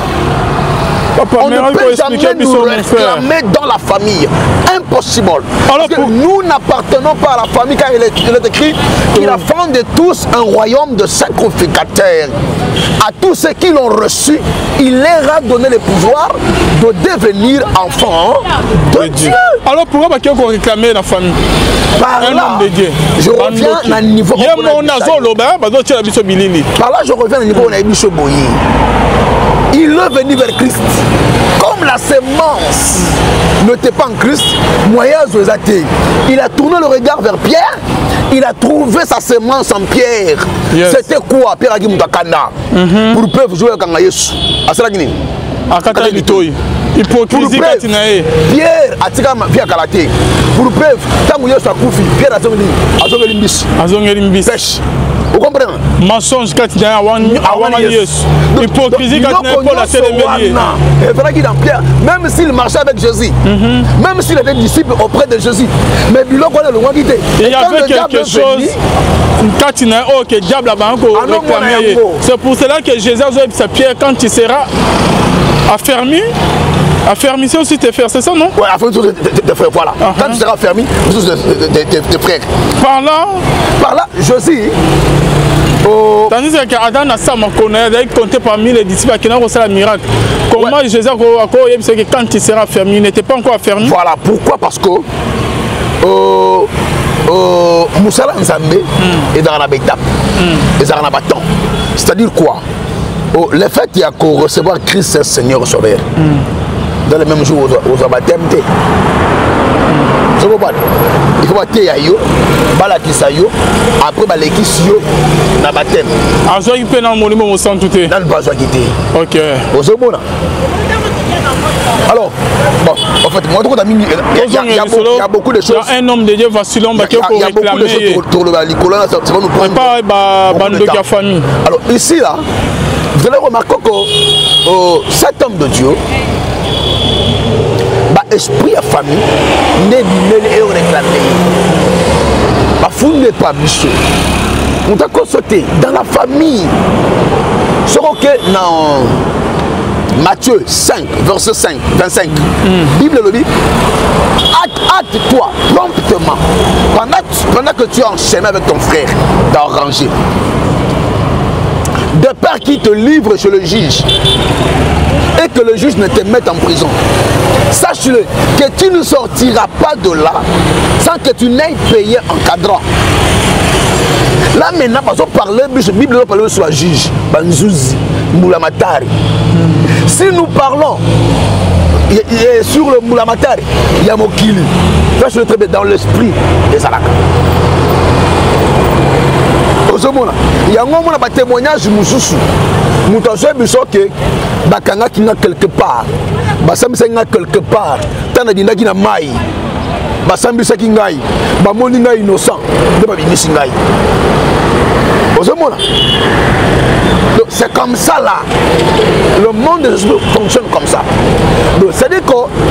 On ne peut jamais nous réclamer dans la famille. Impossible. Parce que nous n'appartenons pas à la famille car il est écrit qu'il a fondé tous un royaume de sacrificateurs. À tous ceux qui l'ont reçu, il leur a donné le pouvoir de devenir enfants de Dieu. Alors pourquoi on réclamer la famille? Par là, je reviens à un niveau. Par là, je reviens à un niveau où on a eu Boyi. Il est venu vers Christ. Comme la semence n'était pas en Christ, il a tourné le regard vers Pierre. Il a trouvé sa semence en Pierre. C'était quoi? Pierre a dit Moutakanda. Pour peuvent jouer avec Yesu. Hypocrisie Pierre a tiré Pierre Kalaté. Pour preuve, tant que Yesu a couffé, Pierre a zongé pêche. Vous comprenez? Mensonge quand il y a un Yesu. Hypocrisie quand il y a Paul à télémélier. Même s'il marchait avec Jésus, même s'il était disciple auprès de Jésus, mais il y avait quelque chose quand il y a un diable a réclamé. C'est pour cela que Jésus a dit à Pierre quand tu seras affermi. Affermissez aussi tes frères, c'est ça, non? Oui, affermissez tes frères, voilà. Quand tu seras affermi, tes frères. Par là, Jésus. Tandis qu'Adam a ça, il comptait parmi les disciples qui n'ont pas fait le miracle. Comment Jésus a dit que quand tu seras affermi, il n'était pas encore affermi? Voilà, pourquoi? Parce que Moussala Nzambe est dans la étape, est dans la bâton. C'est-à-dire quoi? Le fait qu'il y a qu'au recevoir Christ Seigneur Sauveur dans le même jour aux baptêmes, il faut baptêmer yo, balakisa yo, après balakisa yo na baptême. Azo qui peut dans mon numéro sans tout. Dans le besoin quitter. OK. Ozobona. Alors, bon, en fait, moi, il y a beaucoup de choses. Il y a un homme de Dieu vacillant qui il y a beaucoup de choses pour le Nicolas, ça va nous prendre. Pas famille. Alors, ici, là, vous allez remarquer que cet homme de Dieu, esprit à famille, n'est mêlé et réclamé. Vous n'est pas monsieur. On t'a constaté dans la famille. Ce que dans Matthieu 5, verset 5, 25, Bible le dit, hâte-toi promptement pendant que tu es en chemin avec ton frère d'arranger. De peur qu'il te livre chez le juge et que le juge ne te mette en prison. Sache-le que tu ne sortiras pas de là sans que tu n'aies payé un cadran. Là maintenant, parce qu'on parle, la Bible parle sur le juge, Banzouzi, Moulamatari. Si nous parlons sur le Moulamatari, il y a Mokili. Sache-le très bien dans l'esprit des Alaka. Il y a un témoignage Moussoussou. Moutansoé Bissoke, Bakanga qui n'a quelque part. Basam Senga quelque part. Tanadina qui n'a maï. Basam Bissaki Ngai. Bamonina innocent. De Babini Singai. C'est comme ça là. Le monde des esprits fonctionne comme ça. C'est-à-dire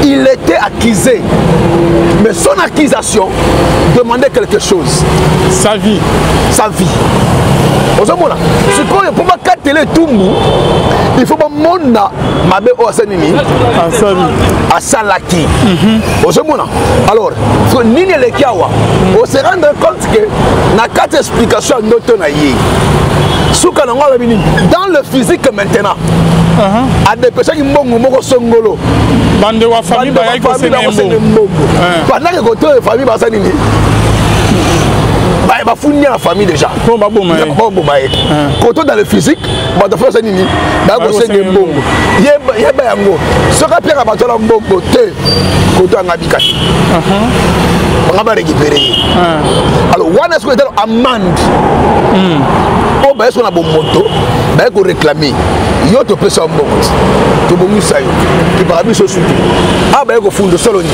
qu'il était accusé. Mais son accusation demandait quelque chose. Sa vie. Sa vie. Ce qu'on ne peut pas capter tout le monde. Il faut pas mona mabe o asanini à Salaki. Alors, nini le kiawa. On se rend compte que na quatre explications notre naïe. Dans le physique maintenant, à des personnes qui m'ont songolo. Bande wa famille ba yako senembo. Pendant que côté famille ba sanini. Ba founia la famille déjà. Ko ba boma. Côté dans le physique, ba da fa sanini. Ba ko senembo. Yeba yango. Soka pia ba tola mbongo te. Côté ngabika. On va récupérer. Alors, on a ce qu'on appelle amende. On va sur la bonne moto, on va réclamer. Il y a un peu de temps. Tu vas nous saluer. Tu vas nous saluer. Ah, ben, il faut de Soloni.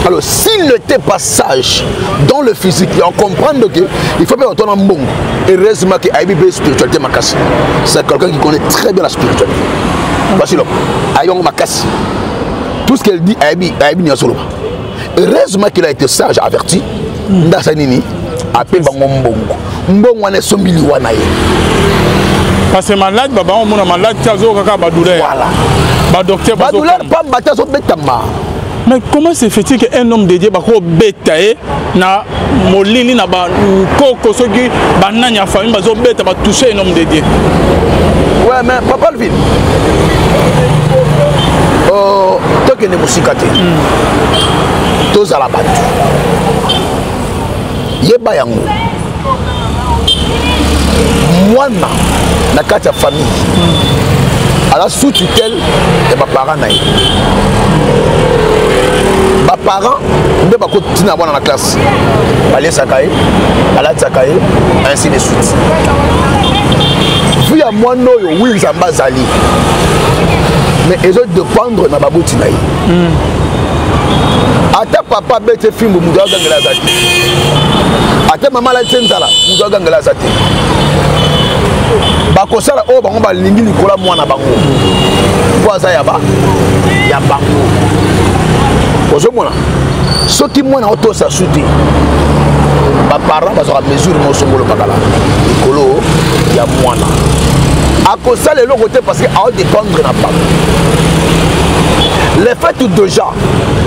Alors, s'il n'était pas sage dans le physique, on comprend qu'il faut bien entendre un bon. Et heureusement qu'il y a une spiritualité Makassi. C'est quelqu'un qui connaît très bien la spiritualité. Voici là. Ayong Makassi. Tout ce qu'elle dit, heureusement qu'il a été sage, averti. Ndasanini, appelle Bangombongo. Mbongo ne sombili wanaye. Parce que malade, on a malade, tu as douleur. Voilà. Docteur, douleur, pas bataille, betama. Mais comment se fait-il qu'un homme de Dieu va bétailler na molini na ba koko soki bananya famille bazo beta ba toucher un homme de Dieu? Ouais, mais papa le vide. Tant que ne musikate. Tous à la batte. Yeba yango. Mwana na kati ya famille. À la sous-tutelle de ma parent naïe. Ma parent ne va pas continuer à voir dans la classe. Aller Sakaye, Alat Sakaye, ainsi de suite. Vu à moi, oui, ça m'a zali. Mais ils ont dépendre de Babouti naïe. Ata papa bête film Moudoua Gangela Zati. Ata maman la Tenzala, Moudoua Gangela Zati. Bakosala o bango ba lingi likola mwana bango. Poza yaba. Ya bango. Ozomona. Soki mwana auto sa souti. Ba parents bazora mesure mo songolo pakala. Likolo ya mwana. Akosala le côté parce que a dépendre na papa. Le fait déjà,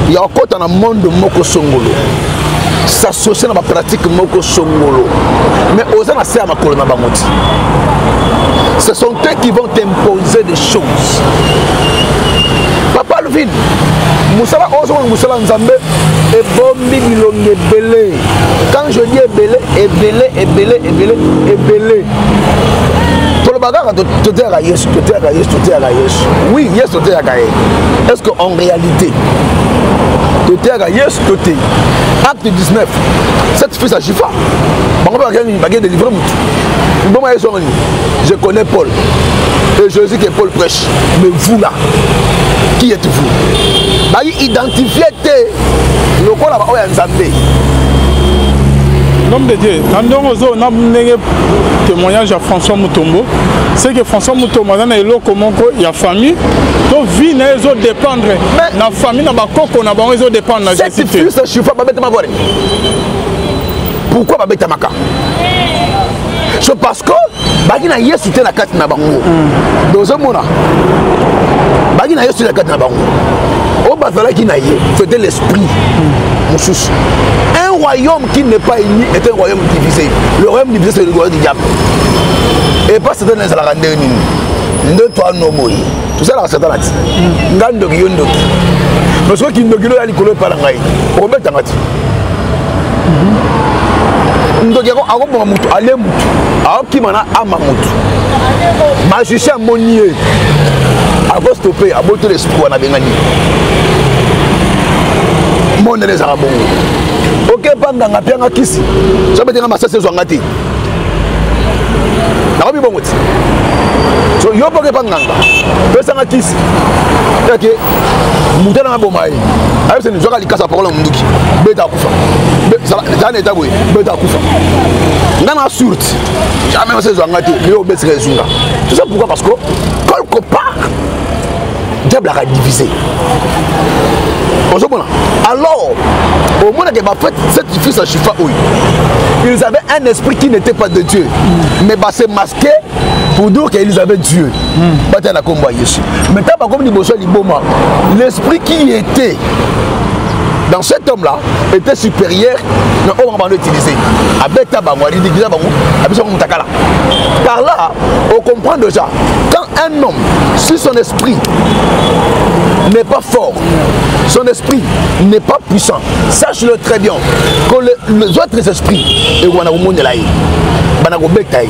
il y a encore dans le monde de Moko Songolo. S'associer dans la pratique Moko Songolo. Mais aux gens à ma colonne Bamoti. Ce sont eux qui vont t'imposer des choses. Papa Levin, Moussala Ozon Moussala Nzambe et Bombi Milongue Belé. Quand je dis Belé, et Belé, et Belé, et Belé, et Belé. Oui, yes, est-ce qu'en réalité, acte 19, cette fille à Chifa, je connais Paul. et Jésus que Paul prêche. Mais vous là, qui êtes-vous? Bah, identifiez le corps là-bas, où est Nzambé. L'homme de Dieu, on a un témoignage à François Mutombo. C'est que François Mutombo, il y a famille, donc vie ne doit dépendre. La famille n'a pas coco, n'a pas besoin de dépendre. Cette fille, je suis pas bête ma voix. Pourquoi pas bête maka? C'est parce que bagina yesu te na kati na bango. Dozo mona. Bagina yesu na kati na bango. Au bazala qui na yé, c'était l'esprit. Un royaume qui n'est pas uni est un royaume divisé. Le royaume divisé, c'est le royaume du diable. Et pas certains les alarandés. Ne toi non moi. Tout ça là, c'est un lati. Ngando qui yondo. Parce que qui ne gueule à l'école par la ngaï. Pour mettre en ati. Ndoki ako bonga mutu ale mutu. Ako kimana ama mutu. Magicien monier. Ako stopper, aboto l'esprit wana bengani. Monde les arabons. Ok, banganga pianga kisi. Jamais tenga masase zwangati. Nakobi bongoti. So yo boke banganga. Pesa nga kisi. Ok. Mutana nga bomai. Ayo se nzoka likasa parola munduki. Beta kufa. Ça n'est pas bon. Beta kufa. Ngana surte. Jamais masase zwangati. Yo besi rezunga. Tout ça pourquoi? Parce que quelque part diable a divisé. Alors, au moment où cette fille à Chifa, ils avaient un esprit qui n'était pas de Dieu, mais c'est masqué pour dire qu'ils avaient Dieu. Maintenant, l'esprit qui était dans cet homme-là était supérieur à l'homme qu'on utilisé. Par là, on comprend déjà, quand un homme, si son esprit n'est pas fort, son esprit n'est pas puissant, sache-le très bien que les autres esprits, et on a au monde là, banako betaï,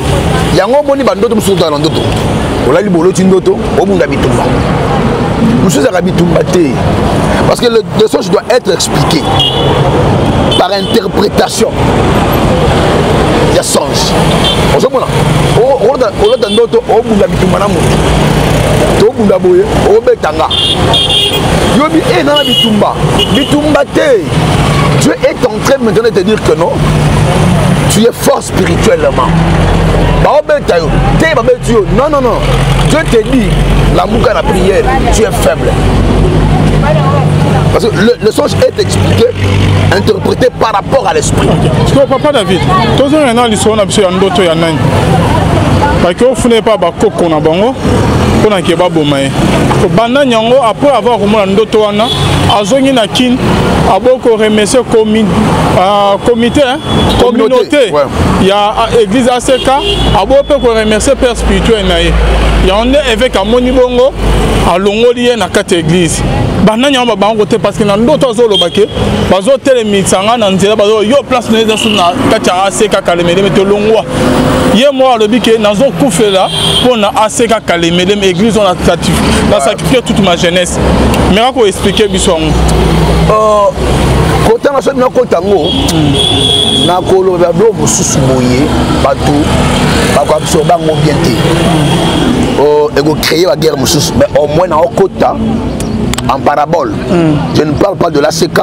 yango boni bandoto musuta na ndoto, olali boloti ndoto, obunda bitumba. Musuza ka bitumba te, parce que le songe doit être expliqué par interprétation. Il y a songe. On se voit là. On a ndoto, obunda bitumba na mutu. To bunda boye, obetanga. Yobi e na bitumba, bitumba te. Dieu est en train maintenant de te dire que non. Tu es fort spirituellement. Non, non, non. Dieu te dit, la mouka la prière, tu es faible. Parce que le songe est expliqué, interprété par rapport à l'esprit. Parce que papa David, tous les gens qui sont là, ils parce que vous n'avez pas de coco na bango, pour na keba bomaye. Banda nyango après avoir remonté ndoto wana, azongi na kin, aboko remercier comité, communauté. Il y a église ACK, aboko remercier père spirituel naé. Il y a un évêque à Monibongo, à Longolié na quatre églises. Banda nyango bango te parce que na ndoto zo lobake, bazo telemisanga na nzela bazo yo place na na kati ACK kalemele meto longwa. Yé moi le bique nazo koufé là pour na ACK kalemele église on a sacrifié toute ma jeunesse. Mais on va expliquer bisouang. Quand on a fait notre tango, na kolo ba blo mususu boye batou ba ko absorba ngo bienté. Et go créer la guerre mususu mais au moins na okota en parabole. Je ne parle pas de l'ACK,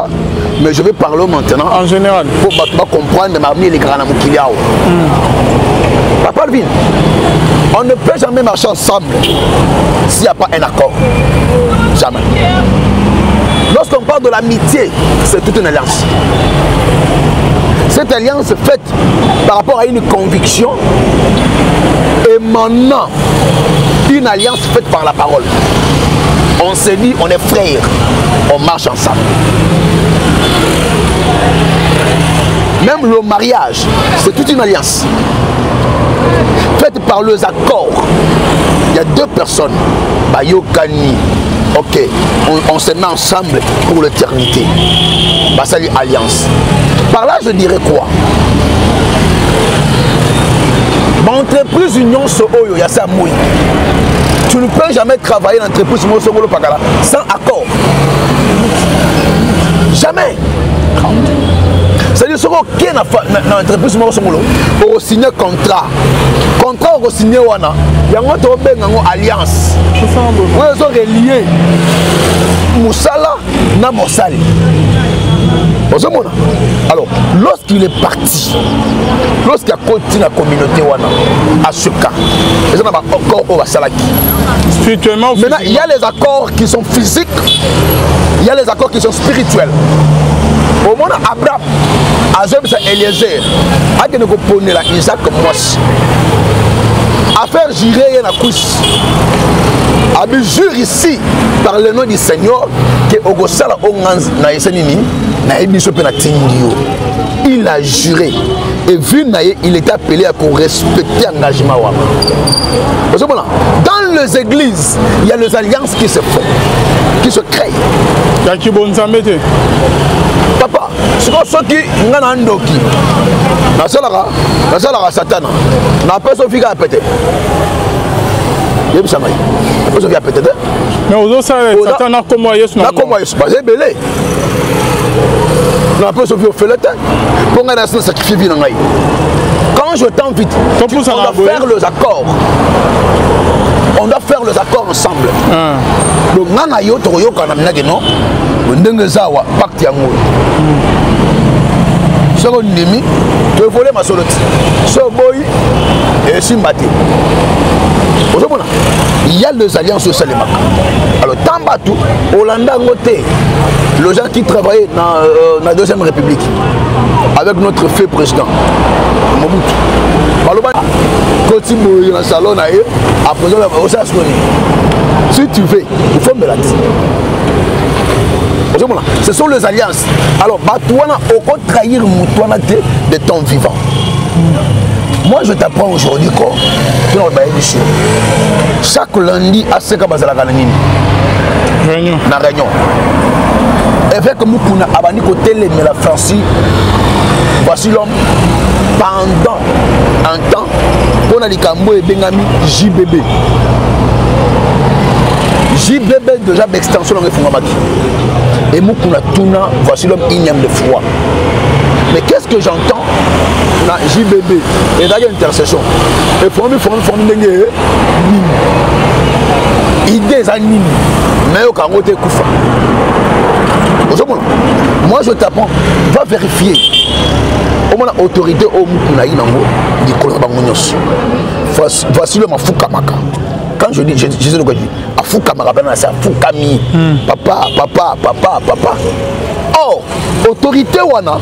mais je vais parler maintenant en général pour comprendre marmi les grands mukiliao. Papa Alvin, on ne peut jamais marcher ensemble s'il n'y a pas un accord. Jamais. Lorsqu'on parle de l'amitié, c'est toute une alliance. Cette alliance est faite par rapport à une conviction émanant d'une alliance faite par la parole. On se dit, on est frères, on marche ensemble. Même le mariage, c'est toute une alliance faite par les accords. Il y a deux personnes, Bayokani, ok, on se met ensemble pour l'éternité. C'est l'alliance. Par là, je dirais quoi? Entreprise union il y a ça mouille. Tu ne peux jamais travailler dans l'entreprise sans accord. Jamais. C'est-à-dire que ok na entreprise moko songolo o signer contrat o signer wana yango to benga ngo alliance ouais so relié musala na mosali. Alors, lorsqu'il est parti, lorsqu'il a continué la communauté wana à ce cas, les gens encore au Basalaki. Spirituellement, maintenant, il y a les accords qui sont physiques, il y a les accords qui sont spirituels. Au moment Abraham, Azem Eliezer, a que nous pouvons la Isaac Mois, à faire jurer la couche. Abi jure ici par le nom du Seigneur que Ogosala Onganz na Yesenini na Ebiso pe na Tindio. Il a juré et vu naïe, il est appelé à respecter l'engagement. Dans les églises, il y a les alliances qui se font, qui se créent. Papa, ce qui est un ndoki, na salara satana, na personne qui a pété. Mais aux autres, Satan a comment Yesu na comment Yesu basé belé. Na personne qui fait le temps. Pour nga na sacrifier vie na ngai. Quand je t'invite, on doit faire les accords. On doit faire les accords ensemble. Donc nga yo to yo kana mina geno. Ndenge zawa pacte yango. Soko ndimi, to voler ma soloti. So boy et simbati. Il y a les alliances au Salémak. Alors, Tambatou, Hollanda Ngoté, les gens qui travaillaient dans la Deuxième République, avec notre fait président, Mobutu. Quand il mourit dans le salon, après, si tu veux, il faut me la dire. Ce sont les alliances. Alors, Batouana, au contraire, trahir Moutouana de ton vivant. Moi, je t'apprends aujourd'hui quoi. Chaque lundi, à ce que vous avez réunion. Na réunion. Avec Moukouna, Abani côté les la Francie, voici l'homme pendant un temps, on a dit Kambo et Bengami JBB. JBB déjà d'extension dans les Fungabaki. Et Moukouna Touna, voici l'homme igname de foi. Mais qu'est-ce que j'entends na JBB et dans l'intercession et former dengue idées anime mais au Kangote Koufa. Moi je t'apprends, va vérifier au moins autorité au Mukuna Inango du Kolabangonyos. Voici le Mafoukamaka. Quand je dis, je sais de quoi je dis. Afoukamaka, c'est Afoukami. Papa. Oh, autorité wana.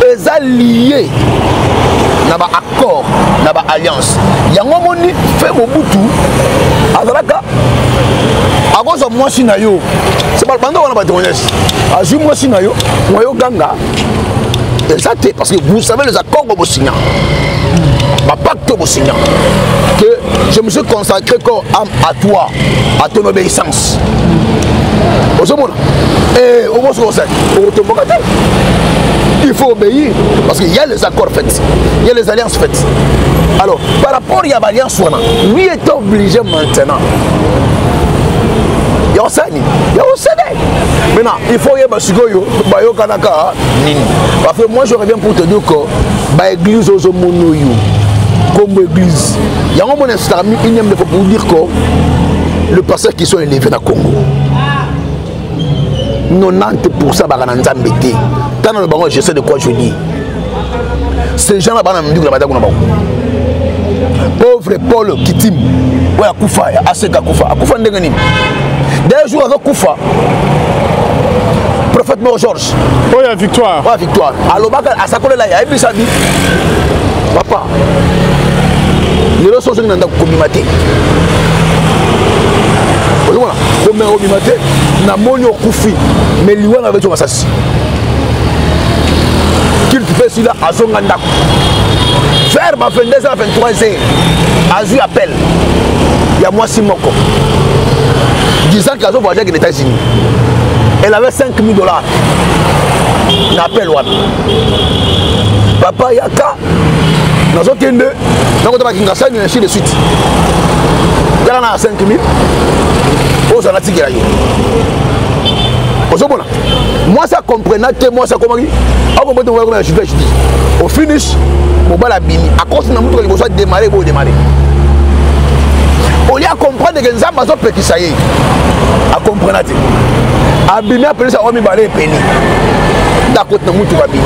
Les alliés na ba accord na ba alliance yango moni fait Mobutu azalaka akozo mwasi na yo c'est pas bando wana ba témoignage azu mwasi na yo moyo ganga exact parce que vous savez les accords que vous signez ba pacte que vous signez que je me suis consacré comme âme à toi à ton obéissance et au moins c'est il faut obéir parce qu'il y a les accords faits, il y a les alliances faites. Alors, par rapport à l'alliance, oui, est obligé maintenant. Il y a un CD. Maintenant, il faut y avoir un Kanaka. Parce que moi, je reviens pour te dire que l'église aux monoyo, comme l'église, il y a un bon instant, il y a pour dire que le pasteur qui sont élevés dans le Congo. 90% bagana nzambete tana le bango je sais de quoi je dis ces gens là bana mdiko la bataku na bango pauvre Paul Kitim ouais akufa aseka akufa ndenge nini des jours avec kufa prophète Mort Georges oh ya victoire alobaka asakole la ya ebisa di papa les ressources qui n'ont communauté voilà comme on mimate na moni okufi mais liwana avec son assassin qu'il fait celui là à son ndako vers ma 22h à 23h azu appel il y a moi Simoko disant qu'il a voyagé aux États-Unis elle avait $5 000 n'appel wana papa yaka nazo kende nakota bakinga et ainsi de suite yala na 5 000 aux anatikela yo Moi ça comprenait, moi ça comment je dis au finish mon bal bini à cause de notre niveau soit démarrer pour démarrer. On y a comprendre que nous avons besoin de ça y est à comprendre abimi appelé ça omi balé peni d'accord na mutu ba bini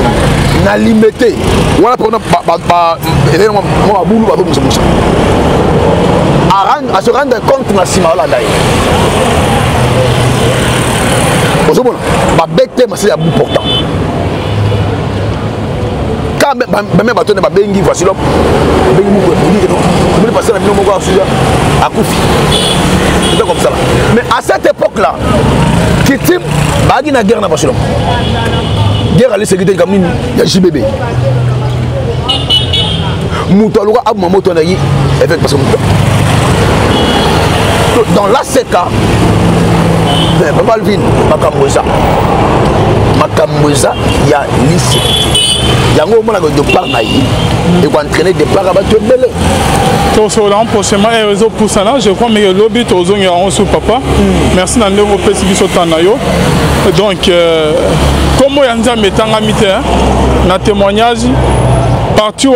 na limité voilà pour ba événement moi boulou ba musa musa à se rendre compte na sima la dai Ozomona ba bête c'est à bout portant quand même batonne ba bengi voici l'homme bengi moko bengi non on passer la moko à suja à Koufi c'est comme ça là mais à cette époque là Kitim bagi na guerre na Barcelone guerre à la sécurité comme ni ya JBB muto loka abu mamoto na yi avec parce que dans la CK Papa Alvin Makamboza il y a l'insécurité yango mona ko départ na yi et ko entraîner départ ba to belé to so là prochainement et réseau pour ça là je crois mais le but aux zongi en sous papa merci na ndeko pesi biso tana yo donc comment yanza metanga mité na témoignage partout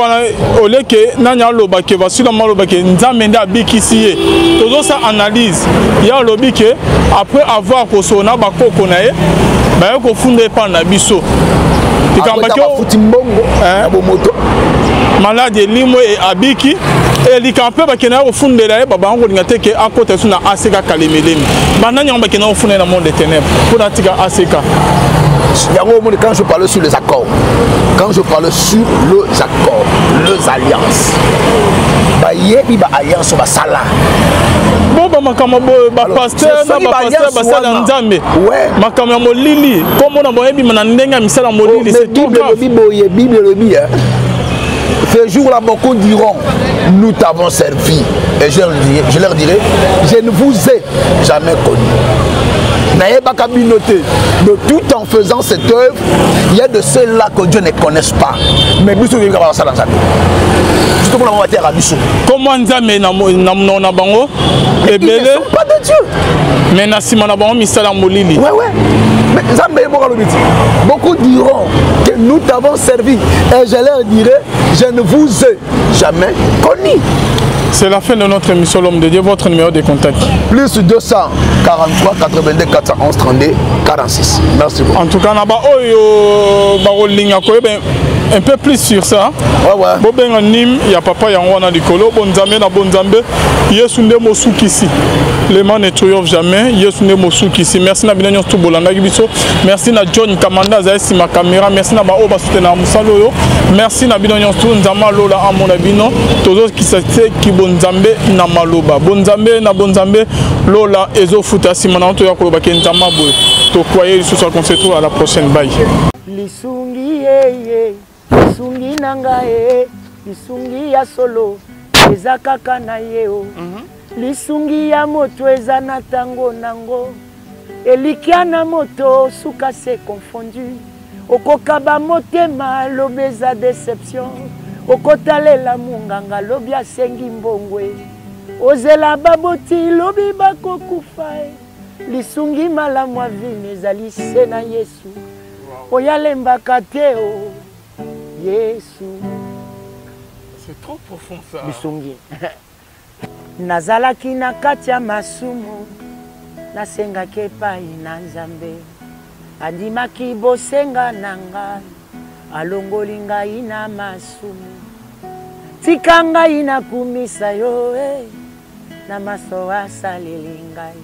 au lieu que nanya loba ke vasila maloba ke nzambe nda bikisi ye tozo sa analyse ya lobi ke après avoir ko sona ba koko na ye ba ko funde pa na biso malade limo et abiki et li campé ba kena au fond de la baba ngo ngate ke akota suna aseka kalemelemi bananya ba kena au fond na monde des ténèbres pour natika aseka quand je parle sur les accords quand je parle sur les accords les alliances ba yebi ba alliance ba sala boba makama ba pasteur na ba pasteur ba sala nzambe makama molili comme na boyebi na ndenga misala molili c'est tout grave Bible ce jour-là, beaucoup diront, nous t'avons servi. Et je leur dirai, je ne vous ai jamais connu. N'ayez pas qu'à noter, de tout en faisant cette œuvre, il y a de ceux-là que Dieu ne connaisse pas. Mais nous sommes dans ça dans sa vie. Justement, on va dire à Bissou. Comment Nzambe na bango? Ils ne sont pas de Dieu. Mais na sima na bango misala molili. Ouais. Mais beaucoup diront que nous t'avons servi. Et je leur dirai, je ne vous ai jamais connu. C'est la fin de notre émission L'Homme de Dieu, votre numéro de contact. Plus 243 82 411 32 46. Merci beaucoup. En tout cas, un peu plus sur ça. Ouais. Il y a papa Yanwana Dikolo, Bonzambe na Bonzambe, Yesunde Mosukisi. Les mains ne triomphe jamais, Yesunde Mosukisi. Merci na Binanyo Tubolanda Gibiso. Merci na John Kamanda Zaisi ma caméra. Merci na Baoba Soutena Musaloyo. Merci na Binanyo Tunzama Lola Amona Bino. Tous qui s'est qui Bonzambe na Maloba. Bonzambe na Bonzambe Lola Ezo Futa Simana to Yakoloba Kentama Boy. To croyez ce soir qu'on se retrouve à la prochaine. Bye. Lisungi lisungi nanga lisungi ya solo eza kaka na yeo lisungi ya moto eza na tango nango elikia na moto suka se confondu okokaba motema lobeza déception okotalela munganga lobi asengi mbongwe ozela baboti lobi bakokufa lisungi malamu avine ezali se na Yesu oyalembaka te o Yesu. C'est trop profond ça. Lisungi. Nazalaki na kati ya masumu nasengaki epai na Nzambe andimaki bosenga na ngai alongoli ngai na masumu tika ngai nakumisa yo na maso asaleli ngai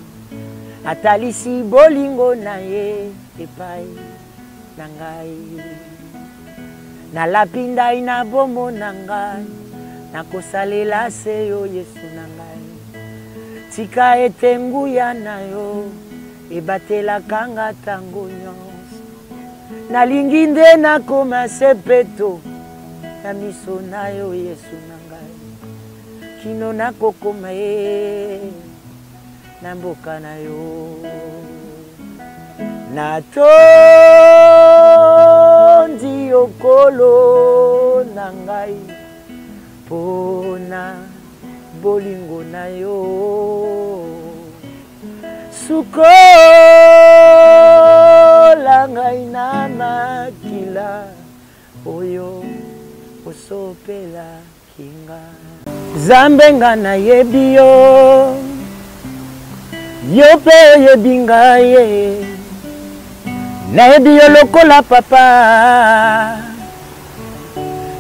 atalisi bolingo na ye epai na ngai na lapinda ina bomo na ngai nakosalela se yo Yesu na ngai tika ete nguya na yo ebatelaka nga tango nyonso nalingi nde nakoma sepeto ya miso na yo Yesu na ngai kino nakokoma ye na mboka na yo natondi okolo na ngai pona bolingo na yo suko Pesa ngai na makila oyo osopela kinga Zambe nga nayebi yo Yo pe oyebi ngai Nayebi yo lokola papa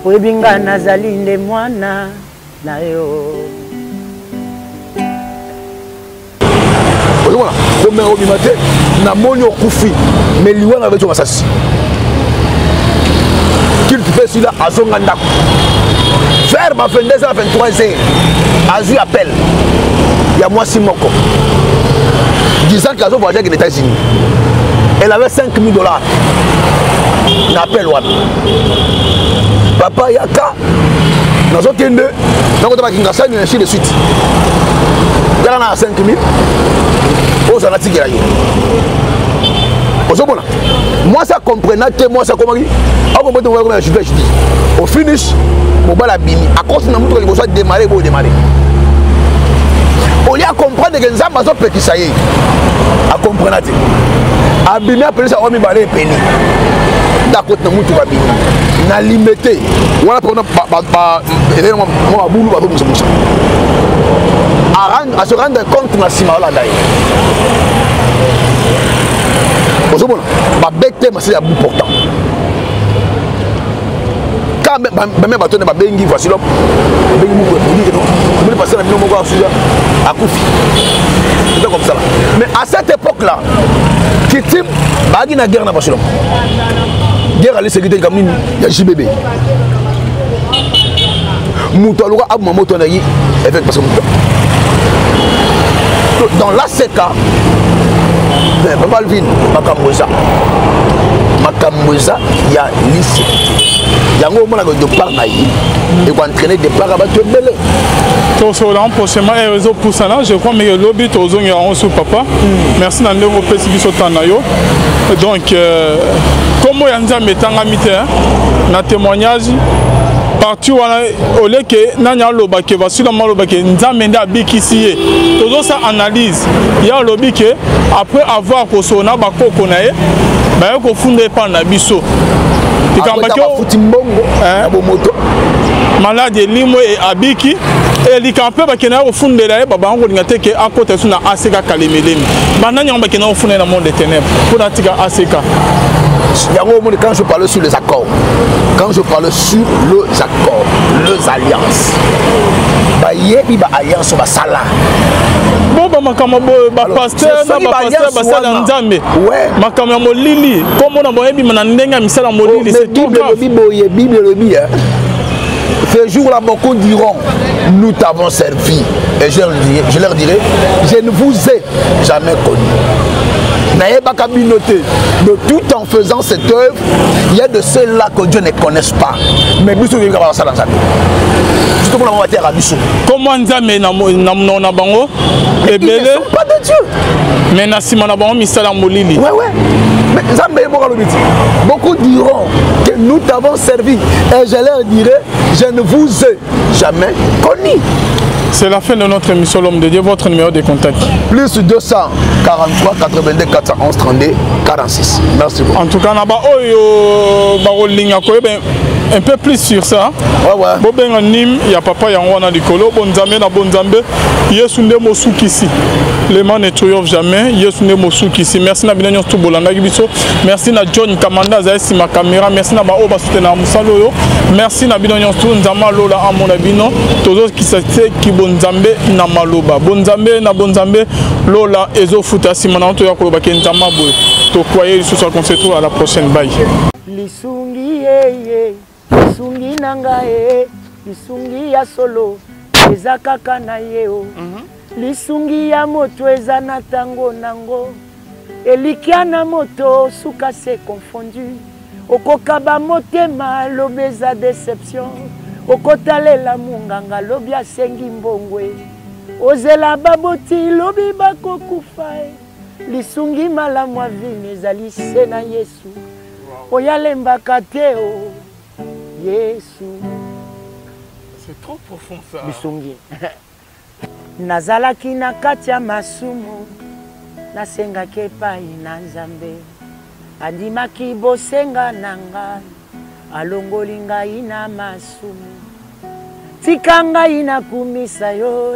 Oyebi nga nazali nde mwana na yo Voilà, comme un obimate, na monio koufi, mais liwan avec ton assassin. Qu'il te fait celui-là à son gandak. Faire ma 22 ans, 23 ans, Azu appelle. Il y a moi Simoko. Disant qu'elle a voyagé aux États-Unis. Elle avait 5 000 $. N'appelle Wab. Papa Yaka, dans un kende, dans un kende, et ainsi de suite. Il y a 5 000. Oh, ça n'a pas été moi, ça comprenait que moi, ça comprenait. Au finish, mon bal a bini. À cause de notre besoin de démarrer, pour démarrer. On y a compris que les Amazons peuvent qui ça y est. À comprendre. Abîmer après ça, on me balait péni. D'accord, nous nous trouvons bini. Na limité. Voilà pour nous. Moi, boulot, va vous ça. À se rendre compte de la simala d'ailleurs. Bon, ma bête, c'est un bout portant. Quand même, bâton ma bengi, voici l'homme. Bengi, passer la minute, à Koufi. C'est comme ça. Mais à cette époque-là, Kitim, Bagi na guerre na Barcelone. Guerre à l'insécurité comme il y a JBB. Moutaloura, Abou Mamoto Nayi, avec parce que dans l'ACK, Papa Alvin, Makamboza, il y a lycée. Il y a un moment de départ, et qu'on entraîner des parts à battre le belé. Tout cela, prochainement, et réseau pour ça, je crois que le lobby, tout le monde est papa. Merci d'en avoir fait ce qui sont en ayo. Donc, comme on y a un amitié, un témoignage. Partout au lieu que nanya loba ke va sur le loba ke nzamenda bikisi toujours ça analyse il y a lobby que après avoir ko sona ba koko na ye ba ko funde pa na biso tikamba ke futimbongo na bomoto malade limo e abiki et likampe ba ke na ko funde la ba ba ngo ngate ke akota suna aseka kalemelemi bananya ba ke na ko funde na monde des ténèbres pour atika aseka. Quand je parle sur les accords, quand je parle sur les accords, les alliances, alliance va sala. Bon, pasteur, basala nzambe. Ouais. Makamamo lili. Comme on a boyebi manandenga misala molili, c'est tout grave. Bible le dit. Ce jour-là, beaucoup diront, nous t'avons servi. Et je leur dirai, je ne vous ai jamais connu. N'ayez pas qu'à noter, de tout en faisant cette œuvre, il y a de ceux-là que Dieu ne connaisse pas. Mais Bissou, il va avoir ça dans sa vie. Surtout pour la matière à Bissou. Comment Nzambe na bango? Ils ne sont pas de Dieu. Mais Nassima na bango misala molili. Ouais, ouais. Mais Nzambe est bon. Beaucoup diront que nous t'avons servi. Et je leur dirai, je ne vous ai jamais connu. C'est la fin de notre émission L'Homme de Dieu, votre numéro de contact. Plus 243 82 411 32 46. Merci beaucoup. En tout cas, un peu plus sur ça. Ouais, ouais. Bon, ben, il y a papa, il y a un Nicolo, Bonzambe, na Bonzambe. Yesunde Mosouk ici. Les mains ne triomphe jamais. Yesunde Mosouk ici. Merci na Binanyo Toubolanda Gibiso. Merci na John Kamanda Zaisi ma caméra. Merci na Baoba Soutena Moussaloyo. Merci na Binanyo Tounzama Lola Amonabino. Tous qui s'étaient qui Bonzambe na Maloba. Bonzambe na Bonzambe Lola Ezo Futa Simona Antoya Koloba Kentama Boy. To croyez ce soir qu'on se retrouve à la prochaine. Bye. Lisungi ye. Lisungi nanga ye, lisungi ya solo, eza kaka na ye o. Lisungi ya moto eza na tango nango, elikia na moto suka se confondu. Okokaba motema lobi eza déception, okotalela munganga lobi asengi mbongwe. Ozela baboti lobi bakokufa. Lisungi malamu avini ezali se na Yesu, oyalembaka te o. Yesu. C'est trop profond ça. Bisungi. Nazalaki na kati ya masumu, nasengaki epai na Nzambe. andimaki bosenga na ngai alongoli ngai na masumu tika ngai nakumisa yo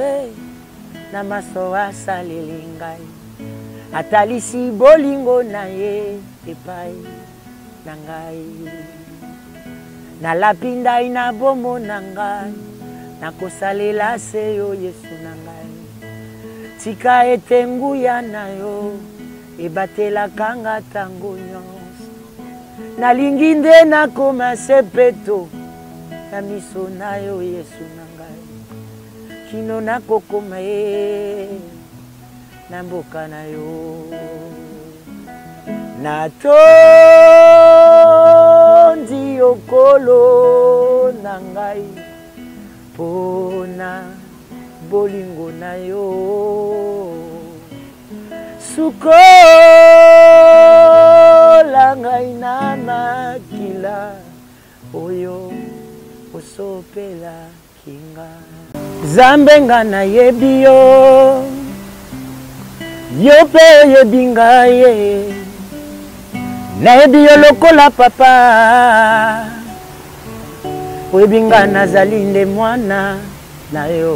na maso asaleli ngai atalisi bolingo na ye epai na ngai nalapindai na bomo na ngai nakosalela se yo Yesu na ngai tika ete nguya na yo ebatelaka nga ntango nyonso nalingi nde nakoma sepeto na miso na yo Yesu na ngai kino nakokoma ye na mboka na yo natondi okolo na ngai pona bolingo na yo sukola ngai na makila oyo osopela kinga Zambe nga nayebi yo yo pe oyebi ngai nayebi yo lokola papa oyebi nga nazali nde mwana na yo